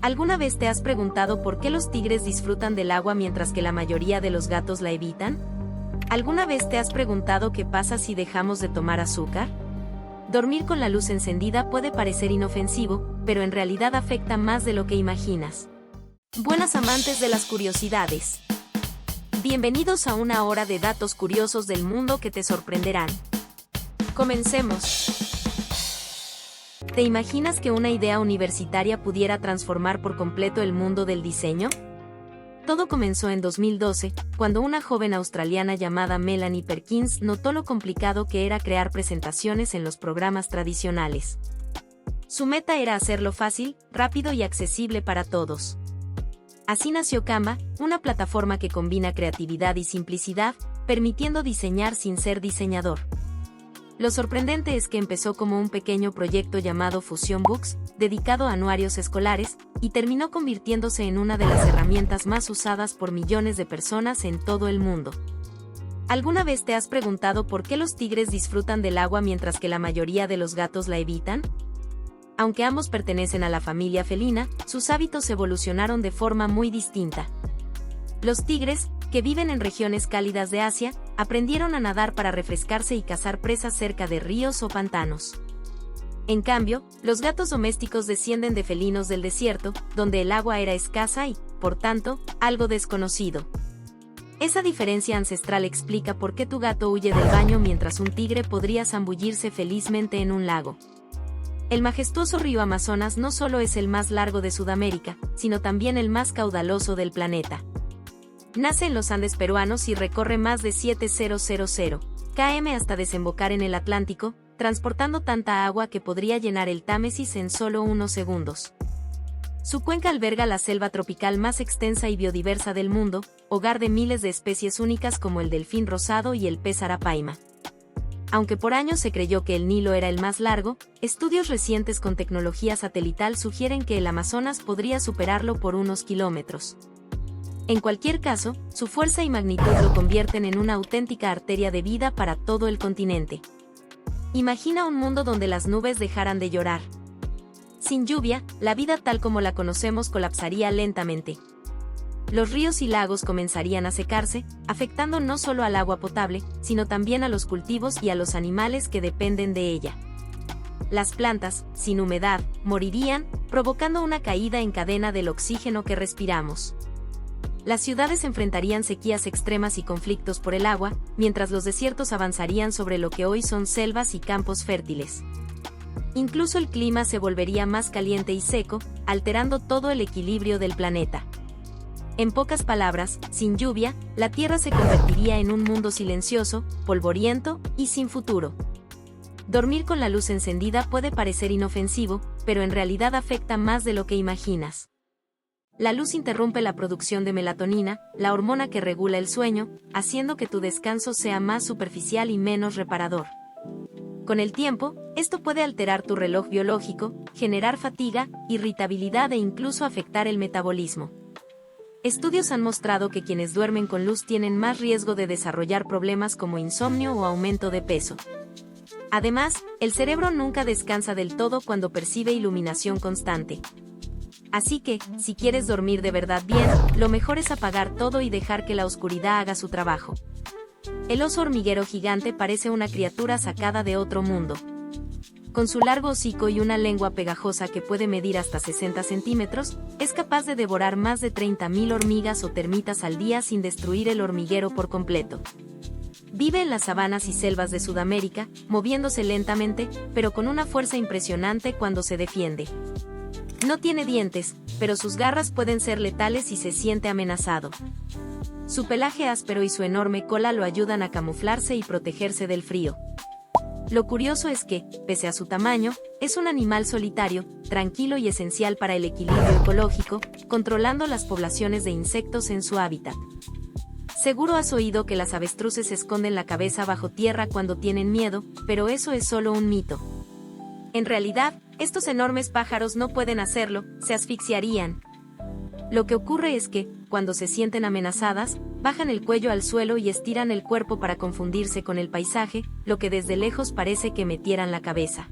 ¿Alguna vez te has preguntado por qué los tigres disfrutan del agua mientras que la mayoría de los gatos la evitan? ¿Alguna vez te has preguntado qué pasa si dejamos de tomar azúcar? Dormir con la luz encendida puede parecer inofensivo, pero en realidad afecta más de lo que imaginas. Buenas amantes de las curiosidades. Bienvenidos a una hora de datos curiosos del mundo que te sorprenderán. Comencemos. ¿Te imaginas que una idea universitaria pudiera transformar por completo el mundo del diseño? Todo comenzó en 2012, cuando una joven australiana llamada Melanie Perkins notó lo complicado que era crear presentaciones en los programas tradicionales. Su meta era hacerlo fácil, rápido y accesible para todos. Así nació Canva, una plataforma que combina creatividad y simplicidad, permitiendo diseñar sin ser diseñador. Lo sorprendente es que empezó como un pequeño proyecto llamado Fusion Books, dedicado a anuarios escolares, y terminó convirtiéndose en una de las herramientas más usadas por millones de personas en todo el mundo. ¿Alguna vez te has preguntado por qué los tigres disfrutan del agua mientras que la mayoría de los gatos la evitan? Aunque ambos pertenecen a la familia felina, sus hábitos evolucionaron de forma muy distinta. Los tigres, que viven en regiones cálidas de Asia, aprendieron a nadar para refrescarse y cazar presas cerca de ríos o pantanos. En cambio, los gatos domésticos descienden de felinos del desierto, donde el agua era escasa y, por tanto, algo desconocido. Esa diferencia ancestral explica por qué tu gato huye del baño mientras un tigre podría zambullirse felizmente en un lago. El majestuoso río Amazonas no solo es el más largo de Sudamérica, sino también el más caudaloso del planeta. Nace en los Andes peruanos y recorre más de 7.000 km hasta desembocar en el Atlántico, transportando tanta agua que podría llenar el Támesis en solo unos segundos. Su cuenca alberga la selva tropical más extensa y biodiversa del mundo, hogar de miles de especies únicas como el delfín rosado y el pez arapaima. Aunque por años se creyó que el Nilo era el más largo, estudios recientes con tecnología satelital sugieren que el Amazonas podría superarlo por unos kilómetros. En cualquier caso, su fuerza y magnitud lo convierten en una auténtica arteria de vida para todo el continente. Imagina un mundo donde las nubes dejaran de llorar. Sin lluvia, la vida tal como la conocemos colapsaría lentamente. Los ríos y lagos comenzarían a secarse, afectando no solo al agua potable, sino también a los cultivos y a los animales que dependen de ella. Las plantas, sin humedad, morirían, provocando una caída en cadena del oxígeno que respiramos. Las ciudades enfrentarían sequías extremas y conflictos por el agua, mientras los desiertos avanzarían sobre lo que hoy son selvas y campos fértiles. Incluso el clima se volvería más caliente y seco, alterando todo el equilibrio del planeta. En pocas palabras, sin lluvia, la Tierra se convertiría en un mundo silencioso, polvoriento y sin futuro. Dormir con la luz encendida puede parecer inofensivo, pero en realidad afecta más de lo que imaginas. La luz interrumpe la producción de melatonina, la hormona que regula el sueño, haciendo que tu descanso sea más superficial y menos reparador. Con el tiempo, esto puede alterar tu reloj biológico, generar fatiga, irritabilidad e incluso afectar el metabolismo. Estudios han mostrado que quienes duermen con luz tienen más riesgo de desarrollar problemas como insomnio o aumento de peso. Además, el cerebro nunca descansa del todo cuando percibe iluminación constante. Así que, si quieres dormir de verdad bien, lo mejor es apagar todo y dejar que la oscuridad haga su trabajo. El oso hormiguero gigante parece una criatura sacada de otro mundo. Con su largo hocico y una lengua pegajosa que puede medir hasta 60 centímetros, es capaz de devorar más de 30.000 hormigas o termitas al día sin destruir el hormiguero por completo. Vive en las sabanas y selvas de Sudamérica, moviéndose lentamente, pero con una fuerza impresionante cuando se defiende. No tiene dientes, pero sus garras pueden ser letales si se siente amenazado. Su pelaje áspero y su enorme cola lo ayudan a camuflarse y protegerse del frío. Lo curioso es que, pese a su tamaño, es un animal solitario, tranquilo y esencial para el equilibrio ecológico, controlando las poblaciones de insectos en su hábitat. Seguro has oído que las avestruces esconden la cabeza bajo tierra cuando tienen miedo, pero eso es solo un mito. En realidad, estos enormes pájaros no pueden hacerlo, se asfixiarían. Lo que ocurre es que, cuando se sienten amenazadas, bajan el cuello al suelo y estiran el cuerpo para confundirse con el paisaje, lo que desde lejos parece que metieran la cabeza.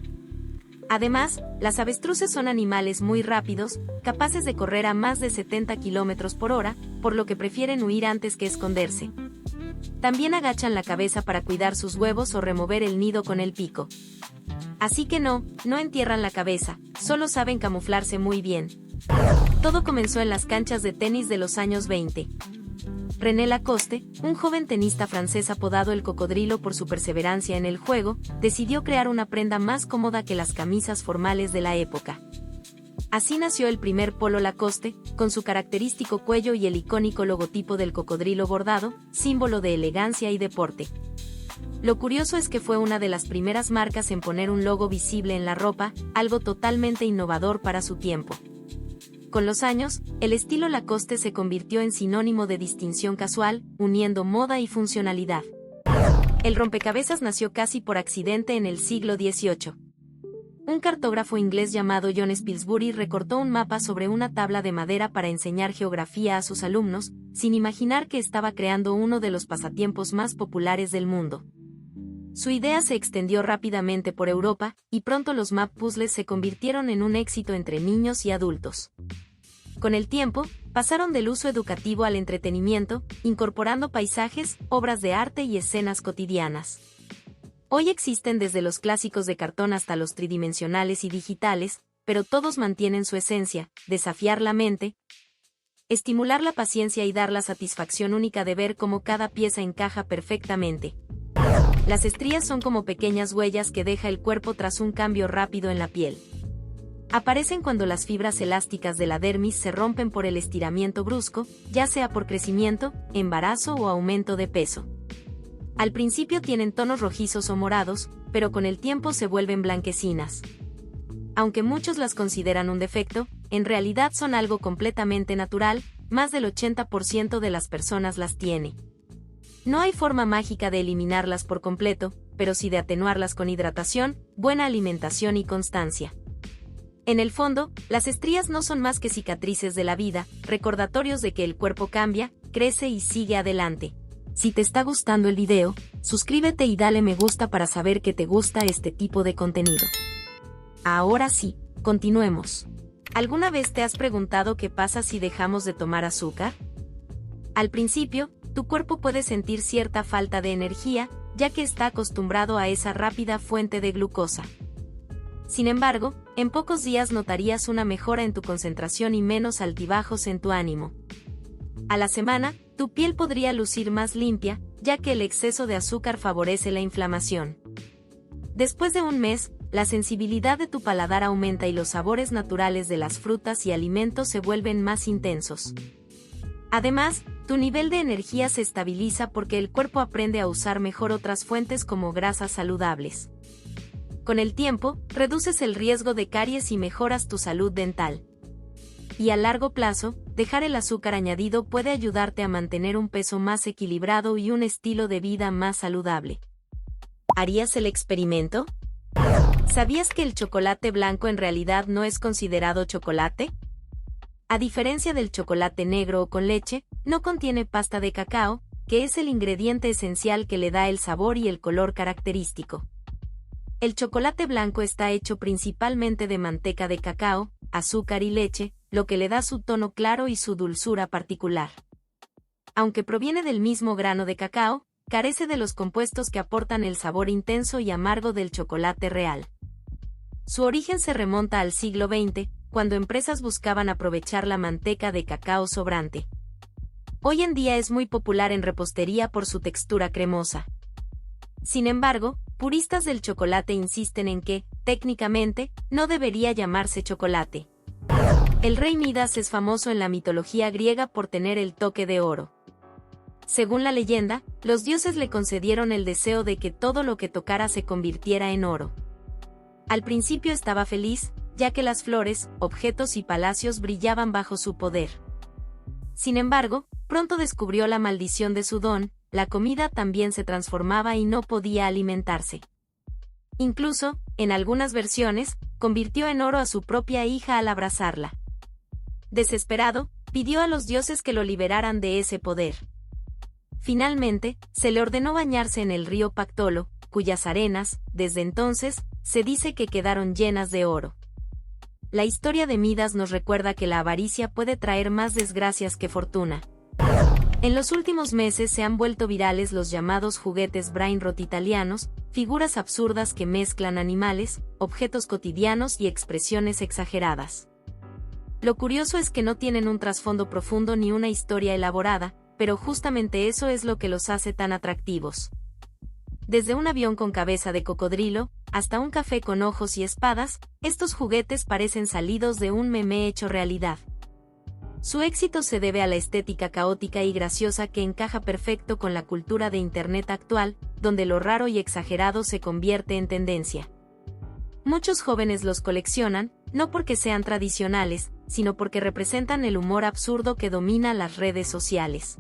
Además, las avestruces son animales muy rápidos, capaces de correr a más de 70 km por hora, por lo que prefieren huir antes que esconderse. También agachan la cabeza para cuidar sus huevos o remover el nido con el pico. Así que no entierran la cabeza, solo saben camuflarse muy bien. Todo comenzó en las canchas de tenis de los años 20. René Lacoste, un joven tenista francés apodado el Cocodrilo por su perseverancia en el juego, decidió crear una prenda más cómoda que las camisas formales de la época. Así nació el primer polo Lacoste, con su característico cuello y el icónico logotipo del cocodrilo bordado, símbolo de elegancia y deporte. Lo curioso es que fue una de las primeras marcas en poner un logo visible en la ropa, algo totalmente innovador para su tiempo. Con los años, el estilo Lacoste se convirtió en sinónimo de distinción casual, uniendo moda y funcionalidad. El rompecabezas nació casi por accidente en el siglo XVIII. Un cartógrafo inglés llamado John Spilsbury recortó un mapa sobre una tabla de madera para enseñar geografía a sus alumnos, sin imaginar que estaba creando uno de los pasatiempos más populares del mundo. Su idea se extendió rápidamente por Europa, y pronto los map puzzles se convirtieron en un éxito entre niños y adultos. Con el tiempo, pasaron del uso educativo al entretenimiento, incorporando paisajes, obras de arte y escenas cotidianas. Hoy existen desde los clásicos de cartón hasta los tridimensionales y digitales, pero todos mantienen su esencia: desafiar la mente, estimular la paciencia y dar la satisfacción única de ver cómo cada pieza encaja perfectamente. Las estrías son como pequeñas huellas que deja el cuerpo tras un cambio rápido en la piel. Aparecen cuando las fibras elásticas de la dermis se rompen por el estiramiento brusco, ya sea por crecimiento, embarazo o aumento de peso. Al principio tienen tonos rojizos o morados, pero con el tiempo se vuelven blanquecinas. Aunque muchos las consideran un defecto, en realidad son algo completamente natural, más del 80% de las personas las tiene. No hay forma mágica de eliminarlas por completo, pero sí de atenuarlas con hidratación, buena alimentación y constancia. En el fondo, las estrías no son más que cicatrices de la vida, recordatorios de que el cuerpo cambia, crece y sigue adelante. Si te está gustando el video, suscríbete y dale me gusta para saber que te gusta este tipo de contenido. Ahora sí, continuemos. ¿Alguna vez te has preguntado qué pasa si dejamos de tomar azúcar? Al principio, tu cuerpo puede sentir cierta falta de energía, ya que está acostumbrado a esa rápida fuente de glucosa. Sin embargo, en pocos días notarías una mejora en tu concentración y menos altibajos en tu ánimo. A la semana, tu piel podría lucir más limpia, ya que el exceso de azúcar favorece la inflamación. Después de un mes, la sensibilidad de tu paladar aumenta y los sabores naturales de las frutas y alimentos se vuelven más intensos. Además, tu nivel de energía se estabiliza porque el cuerpo aprende a usar mejor otras fuentes como grasas saludables. Con el tiempo, reduces el riesgo de caries y mejoras tu salud dental. Y a largo plazo, dejar el azúcar añadido puede ayudarte a mantener un peso más equilibrado y un estilo de vida más saludable. ¿Harías el experimento? ¿Sabías que el chocolate blanco en realidad no es considerado chocolate? A diferencia del chocolate negro o con leche, no contiene pasta de cacao, que es el ingrediente esencial que le da el sabor y el color característico. El chocolate blanco está hecho principalmente de manteca de cacao, azúcar y leche, lo que le da su tono claro y su dulzura particular. Aunque proviene del mismo grano de cacao, carece de los compuestos que aportan el sabor intenso y amargo del chocolate real. Su origen se remonta al siglo XX, cuando empresas buscaban aprovechar la manteca de cacao sobrante. Hoy en día es muy popular en repostería por su textura cremosa. Sin embargo, puristas del chocolate insisten en que, técnicamente, no debería llamarse chocolate. El rey Midas es famoso en la mitología griega por tener el toque de oro. Según la leyenda, los dioses le concedieron el deseo de que todo lo que tocara se convirtiera en oro. Al principio estaba feliz, ya que las flores, objetos y palacios brillaban bajo su poder. Sin embargo, pronto descubrió la maldición de su don, la comida también se transformaba y no podía alimentarse. Incluso, en algunas versiones, convirtió en oro a su propia hija al abrazarla. Desesperado, pidió a los dioses que lo liberaran de ese poder. Finalmente, se le ordenó bañarse en el río Pactolo, cuyas arenas, desde entonces, se dice que quedaron llenas de oro. La historia de Midas nos recuerda que la avaricia puede traer más desgracias que fortuna. En los últimos meses se han vuelto virales los llamados juguetes brain rot italianos, figuras absurdas que mezclan animales, objetos cotidianos y expresiones exageradas. Lo curioso es que no tienen un trasfondo profundo ni una historia elaborada, pero justamente eso es lo que los hace tan atractivos. Desde un avión con cabeza de cocodrilo, hasta un café con ojos y espadas, estos juguetes parecen salidos de un meme hecho realidad. Su éxito se debe a la estética caótica y graciosa que encaja perfecto con la cultura de Internet actual, donde lo raro y exagerado se convierte en tendencia. Muchos jóvenes los coleccionan, no porque sean tradicionales, sino porque representan el humor absurdo que domina las redes sociales.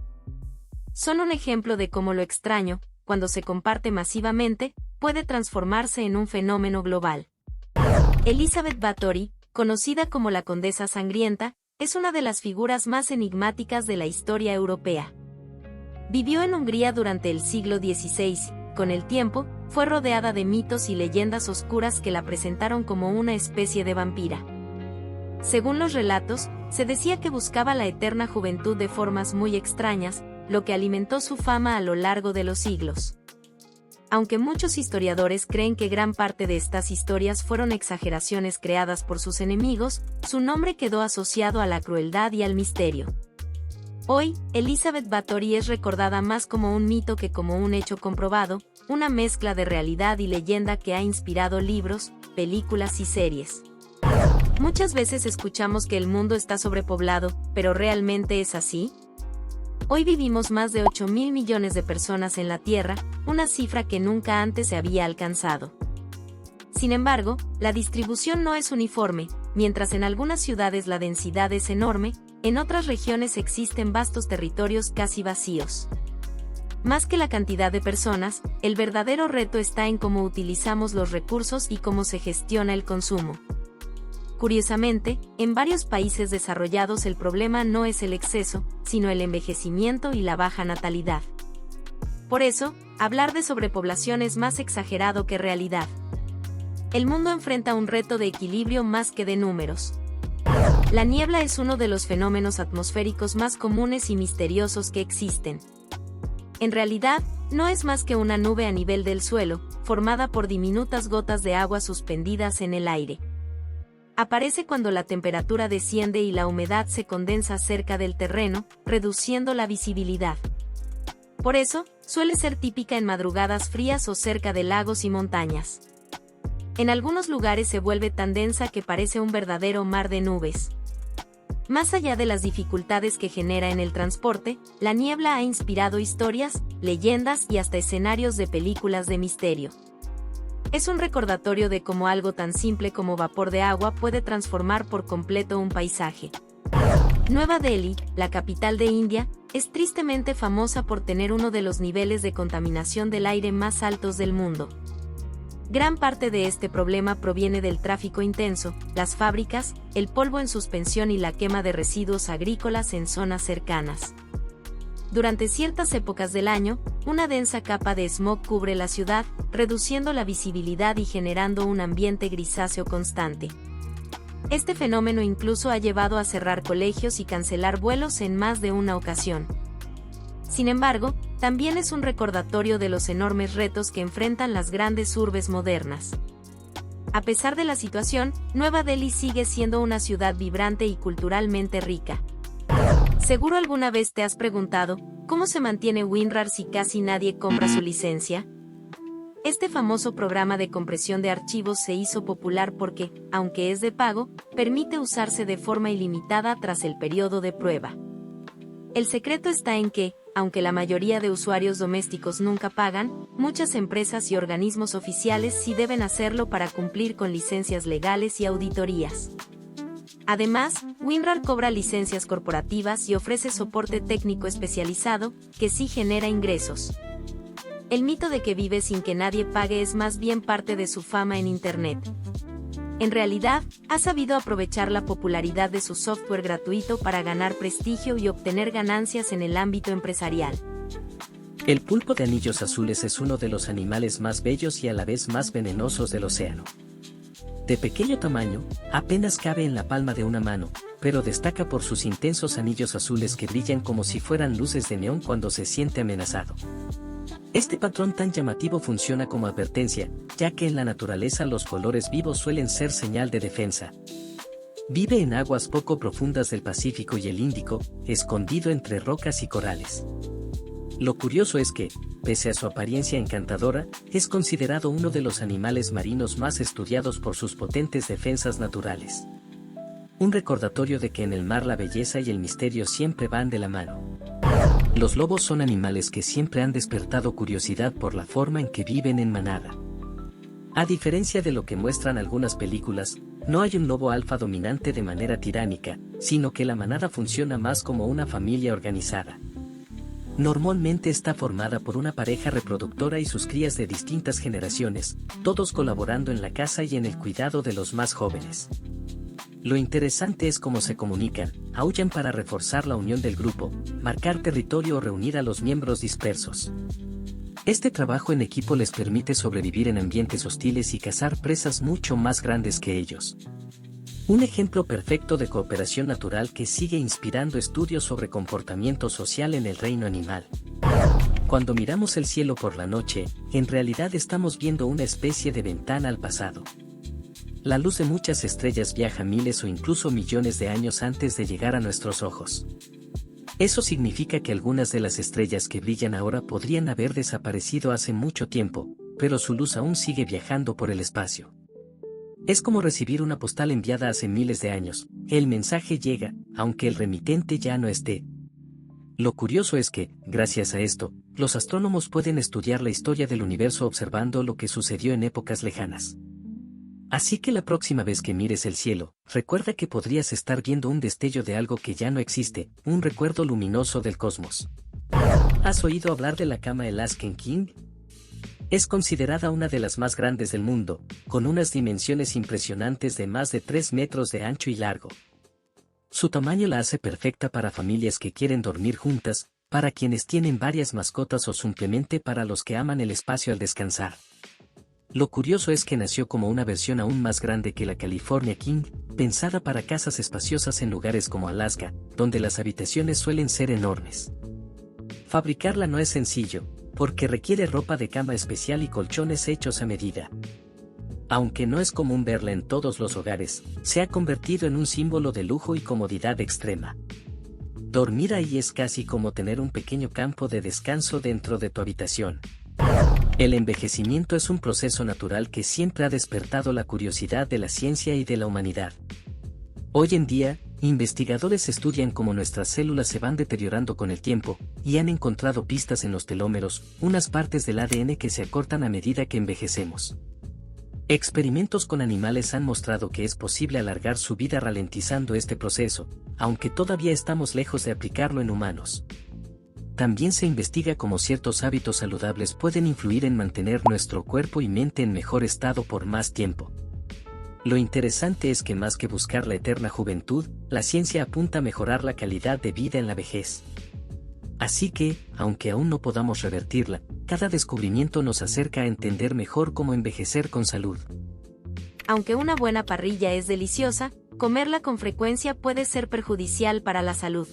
Son un ejemplo de cómo lo extraño, cuando se comparte masivamente, puede transformarse en un fenómeno global. Elizabeth Báthory, conocida como la Condesa Sangrienta, es una de las figuras más enigmáticas de la historia europea. Vivió en Hungría durante el siglo XVI. Con el tiempo, fue rodeada de mitos y leyendas oscuras que la presentaron como una especie de vampira. Según los relatos, se decía que buscaba la eterna juventud de formas muy extrañas, lo que alimentó su fama a lo largo de los siglos. Aunque muchos historiadores creen que gran parte de estas historias fueron exageraciones creadas por sus enemigos, su nombre quedó asociado a la crueldad y al misterio. Hoy, Elizabeth Báthory es recordada más como un mito que como un hecho comprobado, una mezcla de realidad y leyenda que ha inspirado libros, películas y series. Muchas veces escuchamos que el mundo está sobrepoblado, ¿pero realmente es así? Hoy vivimos más de 8.000 millones de personas en la Tierra, una cifra que nunca antes se había alcanzado. Sin embargo, la distribución no es uniforme, mientras en algunas ciudades la densidad es enorme, en otras regiones existen vastos territorios casi vacíos. Más que la cantidad de personas, el verdadero reto está en cómo utilizamos los recursos y cómo se gestiona el consumo. Curiosamente, en varios países desarrollados el problema no es el exceso, sino el envejecimiento y la baja natalidad. Por eso, hablar de sobrepoblación es más exagerado que realidad. El mundo enfrenta un reto de equilibrio más que de números. La niebla es uno de los fenómenos atmosféricos más comunes y misteriosos que existen. En realidad, no es más que una nube a nivel del suelo, formada por diminutas gotas de agua suspendidas en el aire. Aparece cuando la temperatura desciende y la humedad se condensa cerca del terreno, reduciendo la visibilidad. Por eso, suele ser típica en madrugadas frías o cerca de lagos y montañas. En algunos lugares se vuelve tan densa que parece un verdadero mar de nubes. Más allá de las dificultades que genera en el transporte, la niebla ha inspirado historias, leyendas y hasta escenarios de películas de misterio. Es un recordatorio de cómo algo tan simple como vapor de agua puede transformar por completo un paisaje. Nueva Delhi, la capital de India, es tristemente famosa por tener uno de los niveles de contaminación del aire más altos del mundo. Gran parte de este problema proviene del tráfico intenso, las fábricas, el polvo en suspensión y la quema de residuos agrícolas en zonas cercanas. Durante ciertas épocas del año, una densa capa de smog cubre la ciudad, reduciendo la visibilidad y generando un ambiente grisáceo constante. Este fenómeno incluso ha llevado a cerrar colegios y cancelar vuelos en más de una ocasión. Sin embargo, también es un recordatorio de los enormes retos que enfrentan las grandes urbes modernas. A pesar de la situación, Nueva Delhi sigue siendo una ciudad vibrante y culturalmente rica. Seguro alguna vez te has preguntado, ¿cómo se mantiene WinRAR si casi nadie compra su licencia? Este famoso programa de compresión de archivos se hizo popular porque, aunque es de pago, permite usarse de forma ilimitada tras el periodo de prueba. El secreto está en que, aunque la mayoría de usuarios domésticos nunca pagan, muchas empresas y organismos oficiales sí deben hacerlo para cumplir con licencias legales y auditorías. Además, WinRAR cobra licencias corporativas y ofrece soporte técnico especializado, que sí genera ingresos. El mito de que vive sin que nadie pague es más bien parte de su fama en Internet. En realidad, ha sabido aprovechar la popularidad de su software gratuito para ganar prestigio y obtener ganancias en el ámbito empresarial. El pulpo de anillos azules es uno de los animales más bellos y a la vez más venenosos del océano. De pequeño tamaño, apenas cabe en la palma de una mano, pero destaca por sus intensos anillos azules que brillan como si fueran luces de neón cuando se siente amenazado. Este patrón tan llamativo funciona como advertencia, ya que en la naturaleza los colores vivos suelen ser señal de defensa. Vive en aguas poco profundas del Pacífico y el Índico, escondido entre rocas y corales. Lo curioso es que, pese a su apariencia encantadora, es considerado uno de los animales marinos más estudiados por sus potentes defensas naturales. Un recordatorio de que en el mar la belleza y el misterio siempre van de la mano. Los lobos son animales que siempre han despertado curiosidad por la forma en que viven en manada. A diferencia de lo que muestran algunas películas, no hay un lobo alfa dominante de manera tiránica, sino que la manada funciona más como una familia organizada. Normalmente está formada por una pareja reproductora y sus crías de distintas generaciones, todos colaborando en la caza y en el cuidado de los más jóvenes. Lo interesante es cómo se comunican, aúllan para reforzar la unión del grupo, marcar territorio o reunir a los miembros dispersos. Este trabajo en equipo les permite sobrevivir en ambientes hostiles y cazar presas mucho más grandes que ellos. Un ejemplo perfecto de cooperación natural que sigue inspirando estudios sobre comportamiento social en el reino animal. Cuando miramos el cielo por la noche, en realidad estamos viendo una especie de ventana al pasado. La luz de muchas estrellas viaja miles o incluso millones de años antes de llegar a nuestros ojos. Eso significa que algunas de las estrellas que brillan ahora podrían haber desaparecido hace mucho tiempo, pero su luz aún sigue viajando por el espacio. Es como recibir una postal enviada hace miles de años, el mensaje llega, aunque el remitente ya no esté. Lo curioso es que, gracias a esto, los astrónomos pueden estudiar la historia del universo observando lo que sucedió en épocas lejanas. Así que la próxima vez que mires el cielo, recuerda que podrías estar viendo un destello de algo que ya no existe, un recuerdo luminoso del cosmos. ¿Has oído hablar de la cama Alaskan King? Es considerada una de las más grandes del mundo, con unas dimensiones impresionantes de más de 3 metros de ancho y largo. Su tamaño la hace perfecta para familias que quieren dormir juntas, para quienes tienen varias mascotas o simplemente para los que aman el espacio al descansar. Lo curioso es que nació como una versión aún más grande que la California King, pensada para casas espaciosas en lugares como Alaska, donde las habitaciones suelen ser enormes. Fabricarla no es sencillo, porque requiere ropa de cama especial y colchones hechos a medida. Aunque no es común verla en todos los hogares, se ha convertido en un símbolo de lujo y comodidad extrema. Dormir ahí es casi como tener un pequeño campo de descanso dentro de tu habitación. El envejecimiento es un proceso natural que siempre ha despertado la curiosidad de la ciencia y de la humanidad. Hoy en día, investigadores estudian cómo nuestras células se van deteriorando con el tiempo, y han encontrado pistas en los telómeros, unas partes del ADN que se acortan a medida que envejecemos. Experimentos con animales han mostrado que es posible alargar su vida ralentizando este proceso, aunque todavía estamos lejos de aplicarlo en humanos. También se investiga cómo ciertos hábitos saludables pueden influir en mantener nuestro cuerpo y mente en mejor estado por más tiempo. Lo interesante es que más que buscar la eterna juventud, la ciencia apunta a mejorar la calidad de vida en la vejez. Así que, aunque aún no podamos revertirla, cada descubrimiento nos acerca a entender mejor cómo envejecer con salud. Aunque una buena parrilla es deliciosa, comerla con frecuencia puede ser perjudicial para la salud.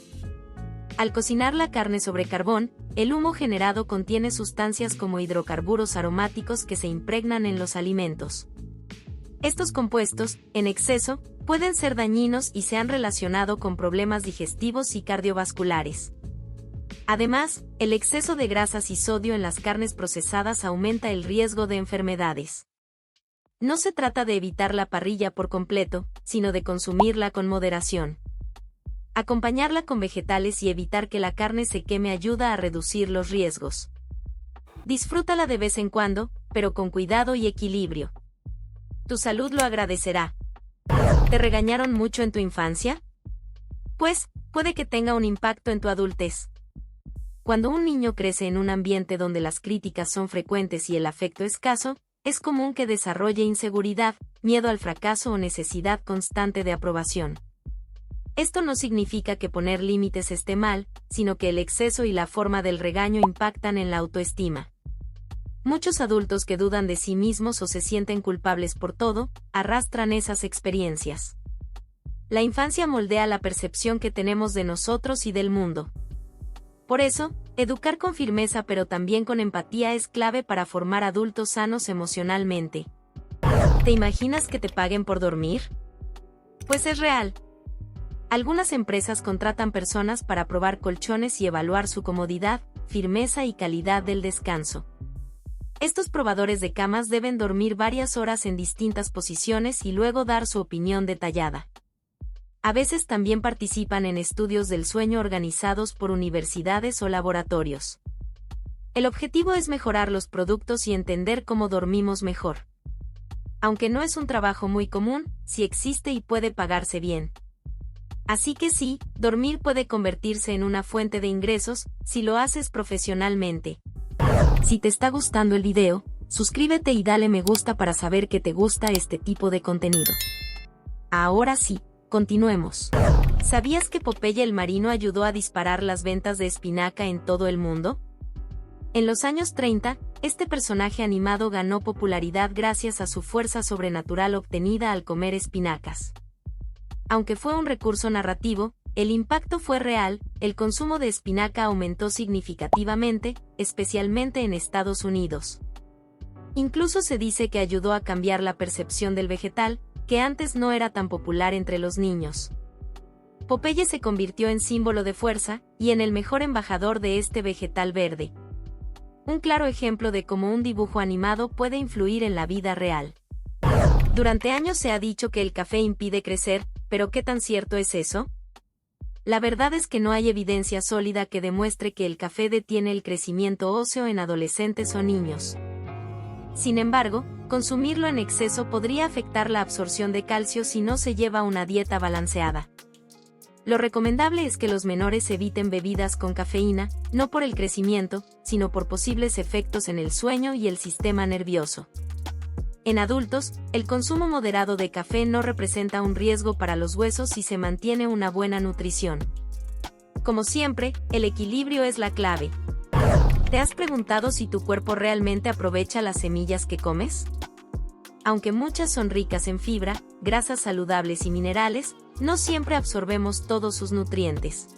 Al cocinar la carne sobre carbón, el humo generado contiene sustancias como hidrocarburos aromáticos que se impregnan en los alimentos. Estos compuestos, en exceso, pueden ser dañinos y se han relacionado con problemas digestivos y cardiovasculares. Además, el exceso de grasas y sodio en las carnes procesadas aumenta el riesgo de enfermedades. No se trata de evitar la parrilla por completo, sino de consumirla con moderación. Acompañarla con vegetales y evitar que la carne se queme ayuda a reducir los riesgos. Disfrútala de vez en cuando, pero con cuidado y equilibrio. Tu salud lo agradecerá. ¿Te regañaron mucho en tu infancia? Pues, puede que tenga un impacto en tu adultez. Cuando un niño crece en un ambiente donde las críticas son frecuentes y el afecto escaso, es común que desarrolle inseguridad, miedo al fracaso o necesidad constante de aprobación. Esto no significa que poner límites esté mal, sino que el exceso y la forma del regaño impactan en la autoestima. Muchos adultos que dudan de sí mismos o se sienten culpables por todo, arrastran esas experiencias. La infancia moldea la percepción que tenemos de nosotros y del mundo. Por eso, educar con firmeza pero también con empatía es clave para formar adultos sanos emocionalmente. ¿Te imaginas que te paguen por dormir? Pues es real. Algunas empresas contratan personas para probar colchones y evaluar su comodidad, firmeza y calidad del descanso. Estos probadores de camas deben dormir varias horas en distintas posiciones y luego dar su opinión detallada. A veces también participan en estudios del sueño organizados por universidades o laboratorios. El objetivo es mejorar los productos y entender cómo dormimos mejor. Aunque no es un trabajo muy común, sí existe y puede pagarse bien. Así que sí, dormir puede convertirse en una fuente de ingresos, si lo haces profesionalmente. Si te está gustando el video, suscríbete y dale me gusta para saber que te gusta este tipo de contenido. Ahora sí, continuemos. ¿Sabías que Popeye el marino ayudó a disparar las ventas de espinaca en todo el mundo? En los años 30, este personaje animado ganó popularidad gracias a su fuerza sobrenatural obtenida al comer espinacas. Aunque fue un recurso narrativo, el impacto fue real, el consumo de espinaca aumentó significativamente, especialmente en Estados Unidos. Incluso se dice que ayudó a cambiar la percepción del vegetal, que antes no era tan popular entre los niños. Popeye se convirtió en símbolo de fuerza, y en el mejor embajador de este vegetal verde. Un claro ejemplo de cómo un dibujo animado puede influir en la vida real. Durante años se ha dicho que el café impide crecer, pero ¿qué tan cierto es eso? La verdad es que no hay evidencia sólida que demuestre que el café detiene el crecimiento óseo en adolescentes o niños. Sin embargo, consumirlo en exceso podría afectar la absorción de calcio si no se lleva una dieta balanceada. Lo recomendable es que los menores eviten bebidas con cafeína, no por el crecimiento, sino por posibles efectos en el sueño y el sistema nervioso. En adultos, el consumo moderado de café no representa un riesgo para los huesos si se mantiene una buena nutrición. Como siempre, el equilibrio es la clave. ¿Te has preguntado si tu cuerpo realmente aprovecha las semillas que comes? Aunque muchas son ricas en fibra, grasas saludables y minerales, no siempre absorbemos todos sus nutrientes.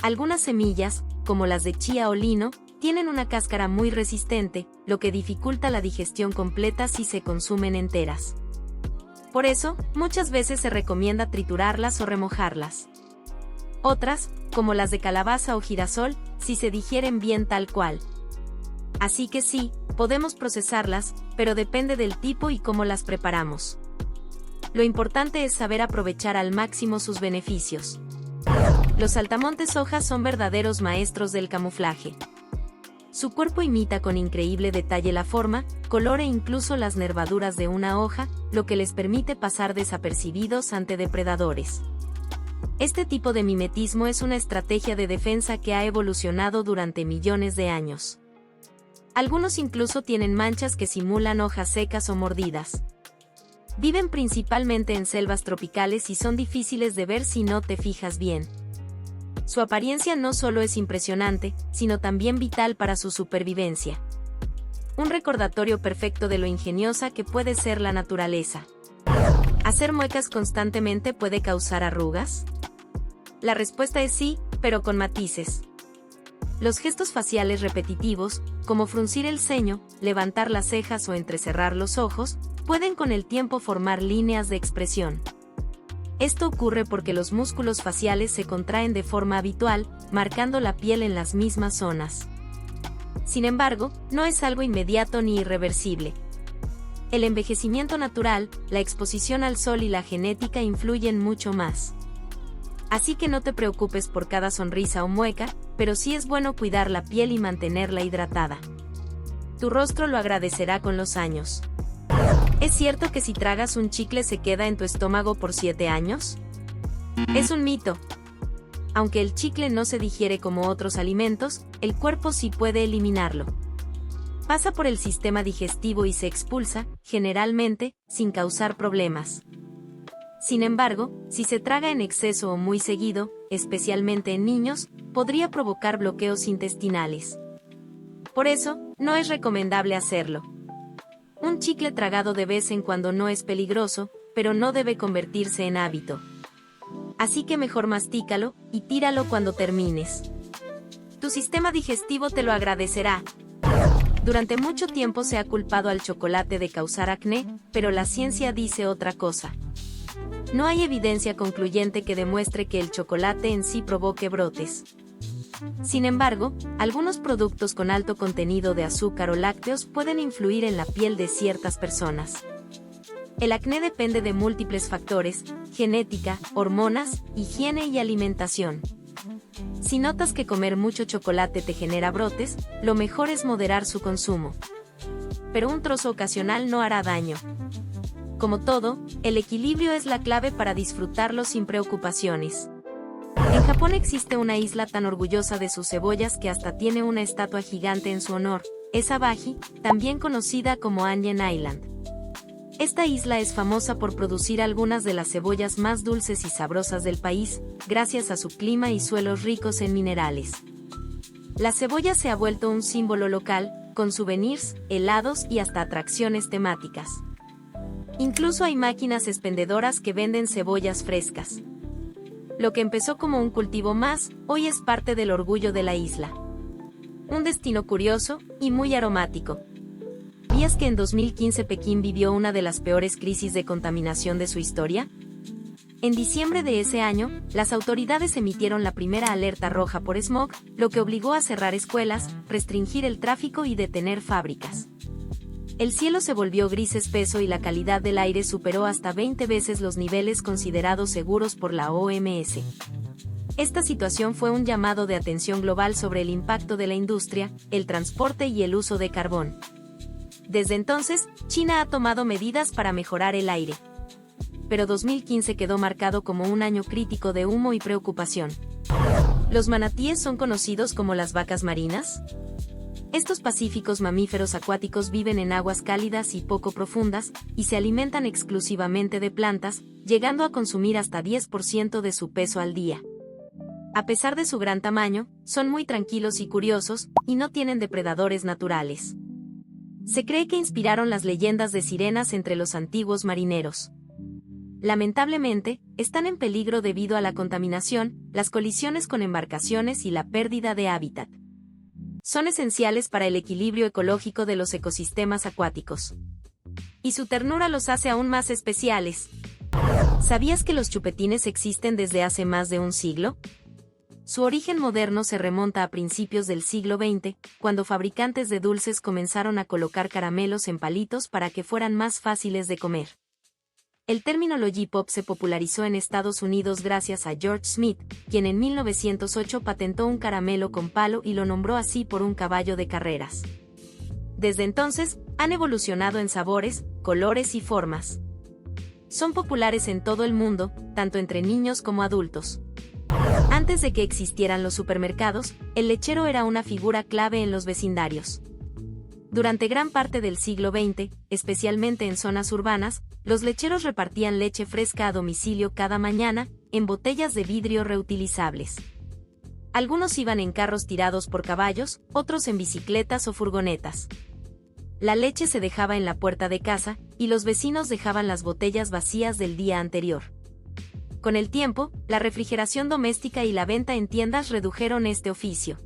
Algunas semillas, como las de chía o lino, tienen una cáscara muy resistente, lo que dificulta la digestión completa si se consumen enteras. Por eso, muchas veces se recomienda triturarlas o remojarlas. Otras, como las de calabaza o girasol, si se digieren bien tal cual. Así que sí, podemos procesarlas, pero depende del tipo y cómo las preparamos. Lo importante es saber aprovechar al máximo sus beneficios. Los saltamontes hojas son verdaderos maestros del camuflaje. Su cuerpo imita con increíble detalle la forma, color e incluso las nervaduras de una hoja, lo que les permite pasar desapercibidos ante depredadores. Este tipo de mimetismo es una estrategia de defensa que ha evolucionado durante millones de años. Algunos incluso tienen manchas que simulan hojas secas o mordidas. Viven principalmente en selvas tropicales y son difíciles de ver si no te fijas bien. Su apariencia no solo es impresionante, sino también vital para su supervivencia. Un recordatorio perfecto de lo ingeniosa que puede ser la naturaleza. ¿Hacer muecas constantemente puede causar arrugas? La respuesta es sí, pero con matices. Los gestos faciales repetitivos, como fruncir el ceño, levantar las cejas o entrecerrar los ojos, pueden con el tiempo formar líneas de expresión. Esto ocurre porque los músculos faciales se contraen de forma habitual, marcando la piel en las mismas zonas. Sin embargo, no es algo inmediato ni irreversible. El envejecimiento natural, la exposición al sol y la genética influyen mucho más. Así que no te preocupes por cada sonrisa o mueca, pero sí es bueno cuidar la piel y mantenerla hidratada. Tu rostro lo agradecerá con los años. ¿Es cierto que si tragas un chicle se queda en tu estómago por 7 años? Es un mito. Aunque el chicle no se digiere como otros alimentos, el cuerpo sí puede eliminarlo. Pasa por el sistema digestivo y se expulsa, generalmente, sin causar problemas. Sin embargo, si se traga en exceso o muy seguido, especialmente en niños, podría provocar bloqueos intestinales. Por eso, no es recomendable hacerlo. Un chicle tragado de vez en cuando no es peligroso, pero no debe convertirse en hábito. Así que mejor mastícalo y tíralo cuando termines. Tu sistema digestivo te lo agradecerá. Durante mucho tiempo se ha culpado al chocolate de causar acné, pero la ciencia dice otra cosa. No hay evidencia concluyente que demuestre que el chocolate en sí provoque brotes. Sin embargo, algunos productos con alto contenido de azúcar o lácteos pueden influir en la piel de ciertas personas. El acné depende de múltiples factores: genética, hormonas, higiene y alimentación. Si notas que comer mucho chocolate te genera brotes, lo mejor es moderar su consumo. Pero un trozo ocasional no hará daño. Como todo, el equilibrio es la clave para disfrutarlo sin preocupaciones. En Japón existe una isla tan orgullosa de sus cebollas que hasta tiene una estatua gigante en su honor, es Abaji, también conocida como Onion Island. Esta isla es famosa por producir algunas de las cebollas más dulces y sabrosas del país, gracias a su clima y suelos ricos en minerales. La cebolla se ha vuelto un símbolo local, con souvenirs, helados y hasta atracciones temáticas. Incluso hay máquinas expendedoras que venden cebollas frescas. Lo que empezó como un cultivo más, hoy es parte del orgullo de la isla. Un destino curioso y muy aromático. ¿Sabías que en 2015 Pekín vivió una de las peores crisis de contaminación de su historia? En diciembre de ese año, las autoridades emitieron la primera alerta roja por smog, lo que obligó a cerrar escuelas, restringir el tráfico y detener fábricas. El cielo se volvió gris espeso y la calidad del aire superó hasta 20 veces los niveles considerados seguros por la OMS. Esta situación fue un llamado de atención global sobre el impacto de la industria, el transporte y el uso de carbón. Desde entonces, China ha tomado medidas para mejorar el aire. Pero 2015 quedó marcado como un año crítico de humo y preocupación. ¿Los manatíes son conocidos como las vacas marinas? Estos pacíficos mamíferos acuáticos viven en aguas cálidas y poco profundas, y se alimentan exclusivamente de plantas, llegando a consumir hasta 10% de su peso al día. A pesar de su gran tamaño, son muy tranquilos y curiosos, y no tienen depredadores naturales. Se cree que inspiraron las leyendas de sirenas entre los antiguos marineros. Lamentablemente, están en peligro debido a la contaminación, las colisiones con embarcaciones y la pérdida de hábitat. Son esenciales para el equilibrio ecológico de los ecosistemas acuáticos. Y su ternura los hace aún más especiales. ¿Sabías que los chupetines existen desde hace más de un siglo? Su origen moderno se remonta a principios del siglo XX, cuando fabricantes de dulces comenzaron a colocar caramelos en palitos para que fueran más fáciles de comer. El término lollipop se popularizó en Estados Unidos gracias a George Smith, quien en 1908 patentó un caramelo con palo y lo nombró así por un caballo de carreras. Desde entonces, han evolucionado en sabores, colores y formas. Son populares en todo el mundo, tanto entre niños como adultos. Antes de que existieran los supermercados, el lechero era una figura clave en los vecindarios. Durante gran parte del siglo XX, especialmente en zonas urbanas, los lecheros repartían leche fresca a domicilio cada mañana, en botellas de vidrio reutilizables. Algunos iban en carros tirados por caballos, otros en bicicletas o furgonetas. La leche se dejaba en la puerta de casa, y los vecinos dejaban las botellas vacías del día anterior. Con el tiempo, la refrigeración doméstica y la venta en tiendas redujeron este oficio.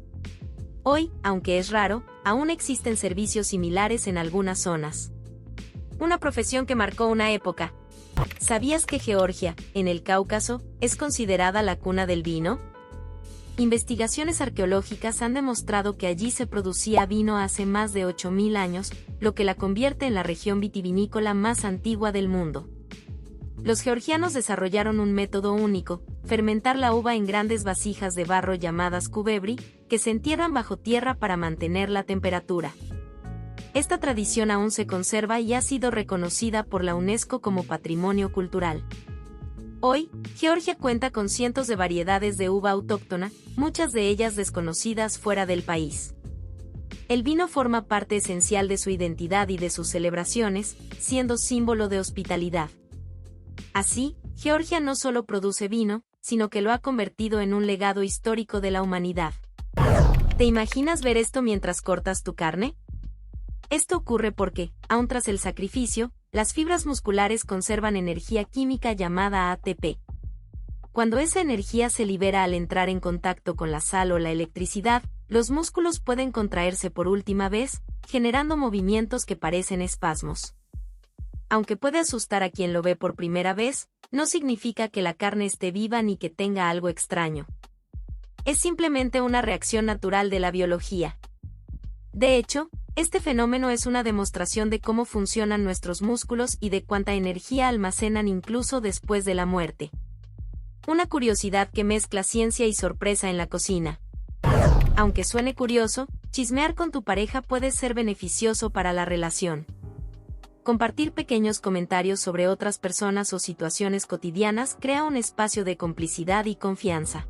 Hoy, aunque es raro, aún existen servicios similares en algunas zonas. Una profesión que marcó una época. ¿Sabías que Georgia, en el Cáucaso, es considerada la cuna del vino? Investigaciones arqueológicas han demostrado que allí se producía vino hace más de 8.000 años, lo que la convierte en la región vitivinícola más antigua del mundo. Los georgianos desarrollaron un método único, fermentar la uva en grandes vasijas de barro llamadas kubebri, que se entierran bajo tierra para mantener la temperatura. Esta tradición aún se conserva y ha sido reconocida por la UNESCO como Patrimonio Cultural. Hoy, Georgia cuenta con cientos de variedades de uva autóctona, muchas de ellas desconocidas fuera del país. El vino forma parte esencial de su identidad y de sus celebraciones, siendo símbolo de hospitalidad. Así, Georgia no solo produce vino, sino que lo ha convertido en un legado histórico de la humanidad. ¿Te imaginas ver esto mientras cortas tu carne? Esto ocurre porque, aun tras el sacrificio, las fibras musculares conservan energía química llamada ATP. Cuando esa energía se libera al entrar en contacto con la sal o la electricidad, los músculos pueden contraerse por última vez, generando movimientos que parecen espasmos. Aunque puede asustar a quien lo ve por primera vez, no significa que la carne esté viva ni que tenga algo extraño. Es simplemente una reacción natural de la biología. De hecho, este fenómeno es una demostración de cómo funcionan nuestros músculos y de cuánta energía almacenan incluso después de la muerte. Una curiosidad que mezcla ciencia y sorpresa en la cocina. Aunque suene curioso, chismear con tu pareja puede ser beneficioso para la relación. Compartir pequeños comentarios sobre otras personas o situaciones cotidianas crea un espacio de complicidad y confianza.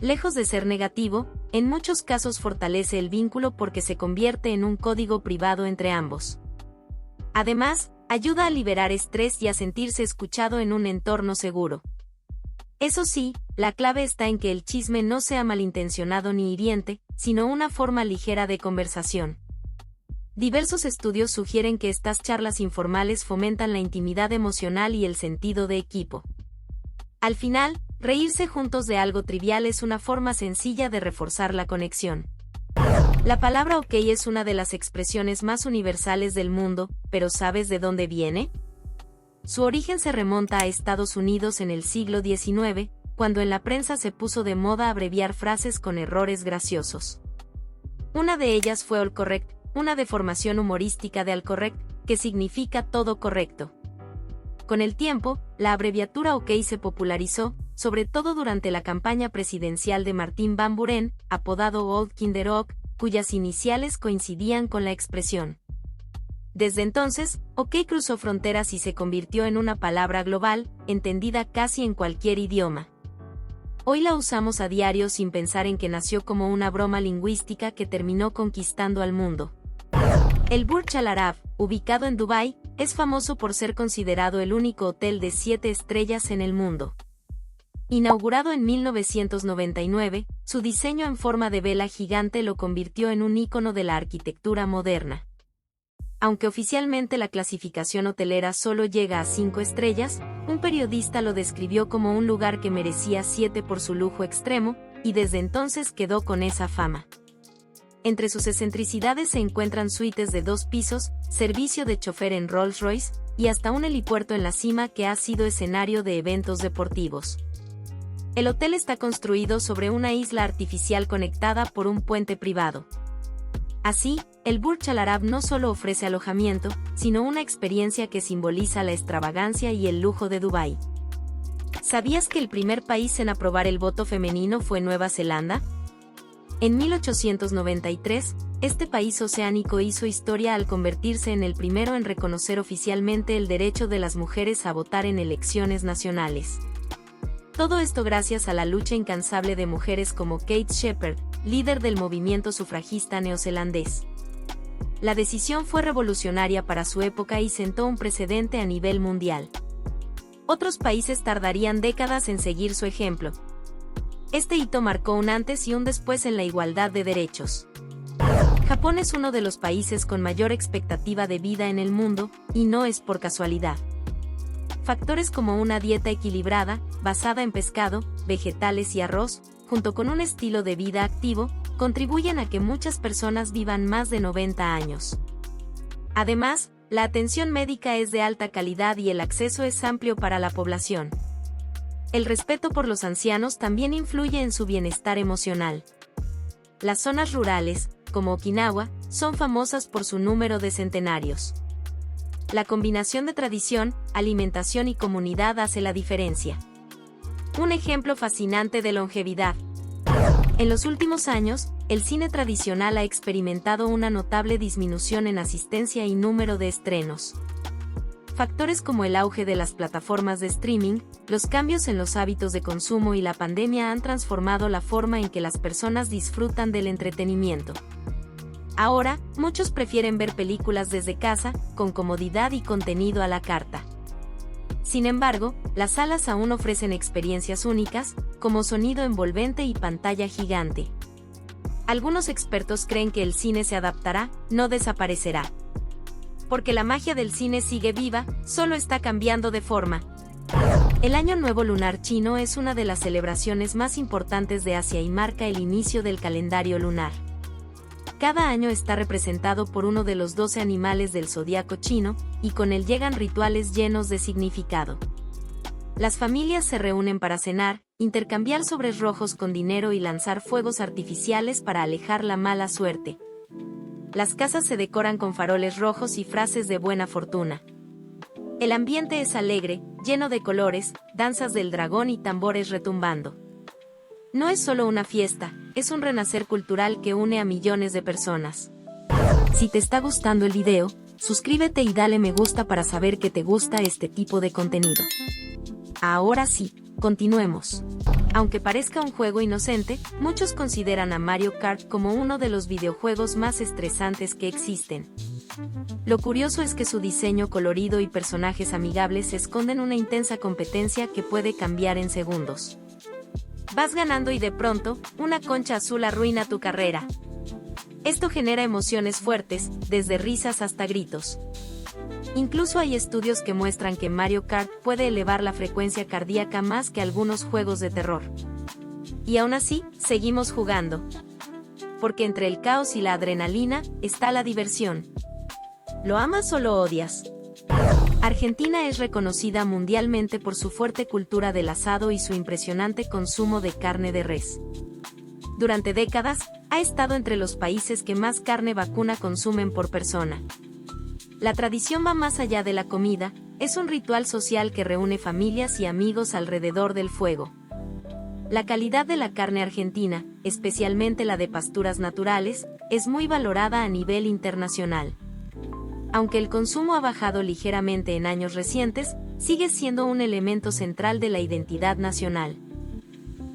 Lejos de ser negativo, en muchos casos fortalece el vínculo porque se convierte en un código privado entre ambos. Además, ayuda a liberar estrés y a sentirse escuchado en un entorno seguro. Eso sí, la clave está en que el chisme no sea malintencionado ni hiriente, sino una forma ligera de conversación. Diversos estudios sugieren que estas charlas informales fomentan la intimidad emocional y el sentido de equipo. Al final, reírse juntos de algo trivial es una forma sencilla de reforzar la conexión. La palabra ok es una de las expresiones más universales del mundo, pero ¿sabes de dónde viene? Su origen se remonta a Estados Unidos en el siglo XIX, cuando en la prensa se puso de moda abreviar frases con errores graciosos. Una de ellas fue all correct, una deformación humorística de all correct, que significa todo correcto. Con el tiempo, la abreviatura OK se popularizó, sobre todo durante la campaña presidencial de Martin Van Buren, apodado Old Kinder Ok, cuyas iniciales coincidían con la expresión. Desde entonces, OK cruzó fronteras y se convirtió en una palabra global, entendida casi en cualquier idioma. Hoy la usamos a diario sin pensar en que nació como una broma lingüística que terminó conquistando al mundo. El Burj Al Arab, ubicado en Dubái, es famoso por ser considerado el único hotel de 7 estrellas en el mundo. Inaugurado en 1999, su diseño en forma de vela gigante lo convirtió en un ícono de la arquitectura moderna. Aunque oficialmente la clasificación hotelera solo llega a 5 estrellas, un periodista lo describió como un lugar que merecía 7 por su lujo extremo, y desde entonces quedó con esa fama. Entre sus excentricidades se encuentran suites de 2 pisos, servicio de chofer en Rolls-Royce, y hasta un helipuerto en la cima que ha sido escenario de eventos deportivos. El hotel está construido sobre una isla artificial conectada por un puente privado. Así, el Burj Al Arab no solo ofrece alojamiento, sino una experiencia que simboliza la extravagancia y el lujo de Dubái. ¿Sabías que el primer país en aprobar el voto femenino fue Nueva Zelanda? En 1893, este país oceánico hizo historia al convertirse en el primero en reconocer oficialmente el derecho de las mujeres a votar en elecciones nacionales. Todo esto gracias a la lucha incansable de mujeres como Kate Shepherd, líder del movimiento sufragista neozelandés. La decisión fue revolucionaria para su época y sentó un precedente a nivel mundial. Otros países tardarían décadas en seguir su ejemplo. Este hito marcó un antes y un después en la igualdad de derechos. Japón es uno de los países con mayor expectativa de vida en el mundo, y no es por casualidad. Factores como una dieta equilibrada, basada en pescado, vegetales y arroz, junto con un estilo de vida activo, contribuyen a que muchas personas vivan más de 90 años. Además, la atención médica es de alta calidad y el acceso es amplio para la población. El respeto por los ancianos también influye en su bienestar emocional. Las zonas rurales, como Okinawa, son famosas por su número de centenarios. La combinación de tradición, alimentación y comunidad hace la diferencia. Un ejemplo fascinante de longevidad. En los últimos años, el cine tradicional ha experimentado una notable disminución en asistencia y número de estrenos. Factores como el auge de las plataformas de streaming, los cambios en los hábitos de consumo y la pandemia han transformado la forma en que las personas disfrutan del entretenimiento. Ahora, muchos prefieren ver películas desde casa, con comodidad y contenido a la carta. Sin embargo, las salas aún ofrecen experiencias únicas, como sonido envolvente y pantalla gigante. Algunos expertos creen que el cine se adaptará, no desaparecerá. Porque la magia del cine sigue viva, solo está cambiando de forma. El Año Nuevo Lunar Chino es una de las celebraciones más importantes de Asia y marca el inicio del calendario lunar. Cada año está representado por uno de los 12 animales del zodiaco chino, y con él llegan rituales llenos de significado. Las familias se reúnen para cenar, intercambiar sobres rojos con dinero y lanzar fuegos artificiales para alejar la mala suerte. Las casas se decoran con faroles rojos y frases de buena fortuna. El ambiente es alegre, lleno de colores, danzas del dragón y tambores retumbando. No es solo una fiesta, es un renacer cultural que une a millones de personas. Si te está gustando el video, suscríbete y dale me gusta para saber que te gusta este tipo de contenido. Ahora sí, continuemos. Aunque parezca un juego inocente, muchos consideran a Mario Kart como uno de los videojuegos más estresantes que existen. Lo curioso es que su diseño colorido y personajes amigables esconden una intensa competencia que puede cambiar en segundos. Vas ganando y de pronto, una concha azul arruina tu carrera. Esto genera emociones fuertes, desde risas hasta gritos. Incluso hay estudios que muestran que Mario Kart puede elevar la frecuencia cardíaca más que algunos juegos de terror. Y aún así, seguimos jugando. Porque entre el caos y la adrenalina, está la diversión. ¿Lo amas o lo odias? Argentina es reconocida mundialmente por su fuerte cultura del asado y su impresionante consumo de carne de res. Durante décadas, ha estado entre los países que más carne vacuna consumen por persona. La tradición va más allá de la comida, es un ritual social que reúne familias y amigos alrededor del fuego. La calidad de la carne argentina, especialmente la de pasturas naturales, es muy valorada a nivel internacional. Aunque el consumo ha bajado ligeramente en años recientes, sigue siendo un elemento central de la identidad nacional.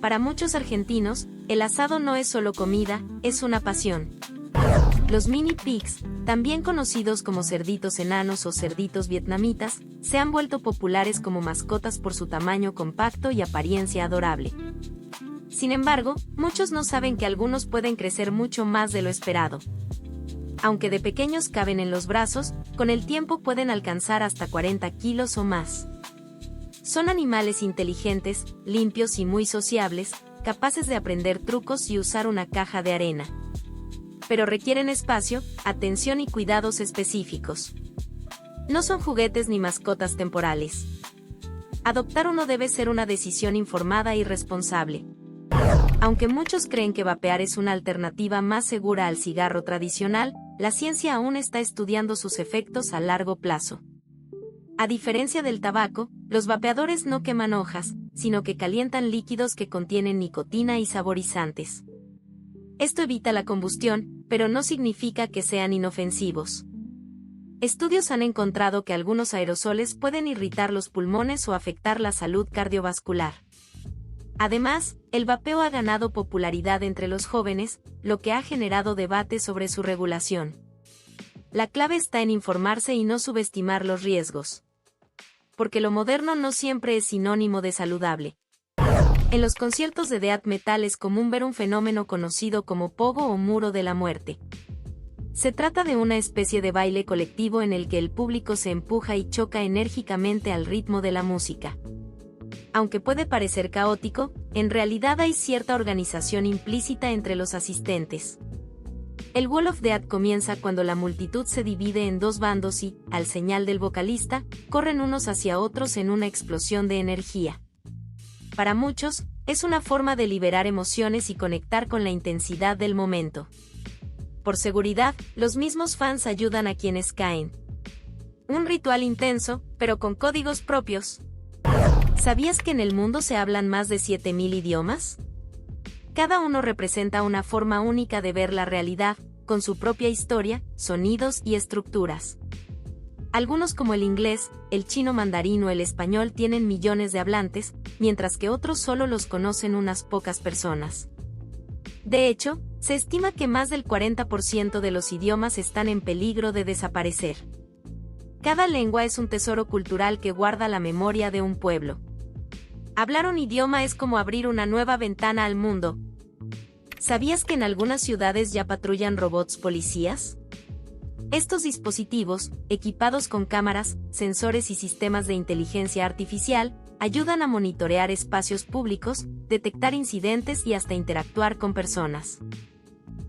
Para muchos argentinos, el asado no es solo comida, es una pasión. Los mini pigs, también conocidos como cerditos enanos o cerditos vietnamitas, se han vuelto populares como mascotas por su tamaño compacto y apariencia adorable. Sin embargo, muchos no saben que algunos pueden crecer mucho más de lo esperado. Aunque de pequeños caben en los brazos, con el tiempo pueden alcanzar hasta 40 kilos o más. Son animales inteligentes, limpios y muy sociables, capaces de aprender trucos y usar una caja de arena. Pero requieren espacio, atención y cuidados específicos. No son juguetes ni mascotas temporales. Adoptar uno debe ser una decisión informada y responsable. Aunque muchos creen que vapear es una alternativa más segura al cigarro tradicional, la ciencia aún está estudiando sus efectos a largo plazo. A diferencia del tabaco, los vapeadores no queman hojas, sino que calientan líquidos que contienen nicotina y saborizantes. Esto evita la combustión, pero no significa que sean inofensivos. Estudios han encontrado que algunos aerosoles pueden irritar los pulmones o afectar la salud cardiovascular. Además, el vapeo ha ganado popularidad entre los jóvenes, lo que ha generado debate sobre su regulación. La clave está en informarse y no subestimar los riesgos. Porque lo moderno no siempre es sinónimo de saludable. En los conciertos de death metal es común ver un fenómeno conocido como pogo o muro de la muerte. Se trata de una especie de baile colectivo en el que el público se empuja y choca enérgicamente al ritmo de la música. Aunque puede parecer caótico, en realidad hay cierta organización implícita entre los asistentes. El Wall of Death comienza cuando la multitud se divide en dos bandos y, al señal del vocalista, corren unos hacia otros en una explosión de energía. Para muchos, es una forma de liberar emociones y conectar con la intensidad del momento. Por seguridad, los mismos fans ayudan a quienes caen. Un ritual intenso, pero con códigos propios. ¿Sabías que en el mundo se hablan más de 7.000 idiomas? Cada uno representa una forma única de ver la realidad, con su propia historia, sonidos y estructuras. Algunos como el inglés, el chino mandarín o el español tienen millones de hablantes, mientras que otros solo los conocen unas pocas personas. De hecho, se estima que más del 40% de los idiomas están en peligro de desaparecer. Cada lengua es un tesoro cultural que guarda la memoria de un pueblo. Hablar un idioma es como abrir una nueva ventana al mundo. ¿Sabías que en algunas ciudades ya patrullan robots policías? Estos dispositivos, equipados con cámaras, sensores y sistemas de inteligencia artificial, ayudan a monitorear espacios públicos, detectar incidentes y hasta interactuar con personas.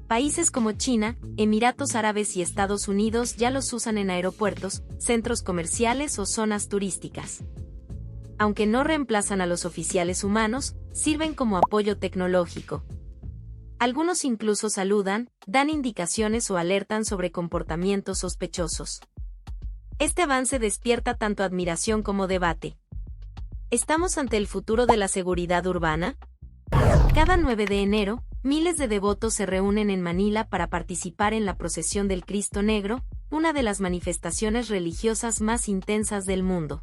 Países como China, Emiratos Árabes y Estados Unidos ya los usan en aeropuertos, centros comerciales o zonas turísticas. Aunque no reemplazan a los oficiales humanos, sirven como apoyo tecnológico. Algunos incluso saludan, dan indicaciones o alertan sobre comportamientos sospechosos. Este avance despierta tanto admiración como debate. ¿Estamos ante el futuro de la seguridad urbana? Cada 9 de enero, miles de devotos se reúnen en Manila para participar en la procesión del Cristo Negro, una de las manifestaciones religiosas más intensas del mundo.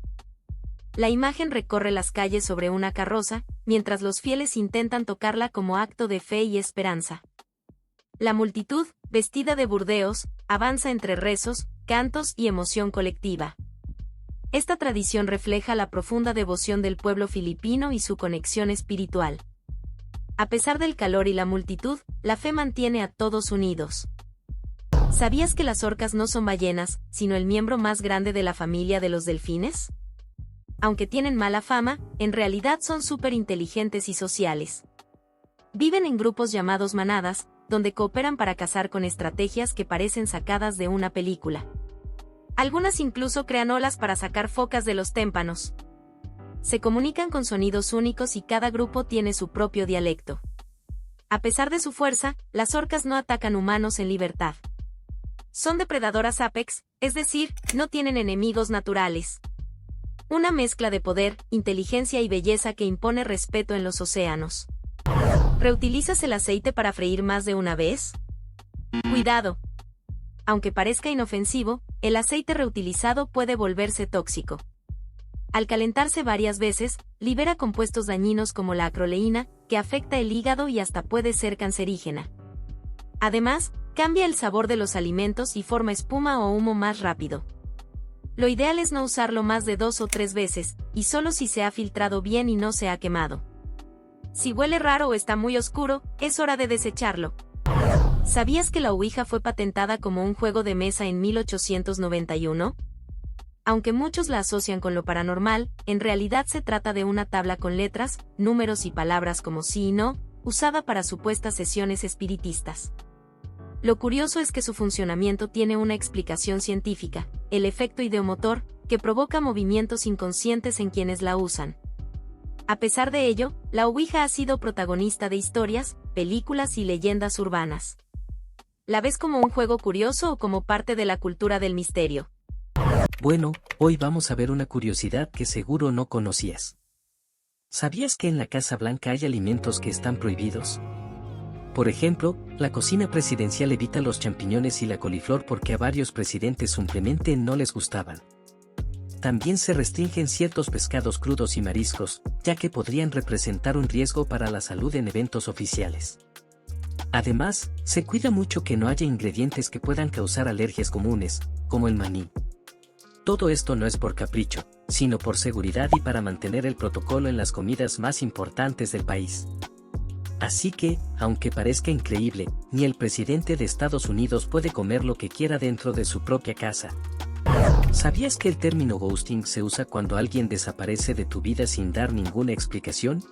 La imagen recorre las calles sobre una carroza, mientras los fieles intentan tocarla como acto de fe y esperanza. La multitud, vestida de burdeos, avanza entre rezos, cantos y emoción colectiva. Esta tradición refleja la profunda devoción del pueblo filipino y su conexión espiritual. A pesar del calor y la multitud, la fe mantiene a todos unidos. ¿Sabías que las orcas no son ballenas, sino el miembro más grande de la familia de los delfines? Aunque tienen mala fama, en realidad son súper inteligentes y sociales. Viven en grupos llamados manadas, donde cooperan para cazar con estrategias que parecen sacadas de una película. Algunas incluso crean olas para sacar focas de los témpanos. Se comunican con sonidos únicos y cada grupo tiene su propio dialecto. A pesar de su fuerza, las orcas no atacan humanos en libertad. Son depredadoras apex, es decir, no tienen enemigos naturales. Una mezcla de poder, inteligencia y belleza que impone respeto en los océanos. ¿Reutilizas el aceite para freír más de una vez? Cuidado. Aunque parezca inofensivo, el aceite reutilizado puede volverse tóxico. Al calentarse varias veces, libera compuestos dañinos como la acroleína, que afecta el hígado y hasta puede ser cancerígena. Además, cambia el sabor de los alimentos y forma espuma o humo más rápido. Lo ideal es no usarlo más de 2 o 3 veces, y solo si se ha filtrado bien y no se ha quemado. Si huele raro o está muy oscuro, es hora de desecharlo. ¿Sabías que la Ouija fue patentada como un juego de mesa en 1891? Aunque muchos la asocian con lo paranormal, en realidad se trata de una tabla con letras, números y palabras como sí y no, usada para supuestas sesiones espiritistas. Lo curioso es que su funcionamiento tiene una explicación científica, el efecto ideomotor, que provoca movimientos inconscientes en quienes la usan. A pesar de ello, la Ouija ha sido protagonista de historias, películas y leyendas urbanas. ¿La ves como un juego curioso o como parte de la cultura del misterio? Bueno, hoy vamos a ver una curiosidad que seguro no conocías. ¿Sabías que en la Casa Blanca hay alimentos que están prohibidos? Por ejemplo, la cocina presidencial evita los champiñones y la coliflor porque a varios presidentes simplemente no les gustaban. También se restringen ciertos pescados crudos y mariscos, ya que podrían representar un riesgo para la salud en eventos oficiales. Además, se cuida mucho que no haya ingredientes que puedan causar alergias comunes, como el maní. Todo esto no es por capricho, sino por seguridad y para mantener el protocolo en las comidas más importantes del país. Así que, aunque parezca increíble, ni el presidente de Estados Unidos puede comer lo que quiera dentro de su propia casa. ¿Sabías que el término ghosting se usa cuando alguien desaparece de tu vida sin dar ninguna explicación?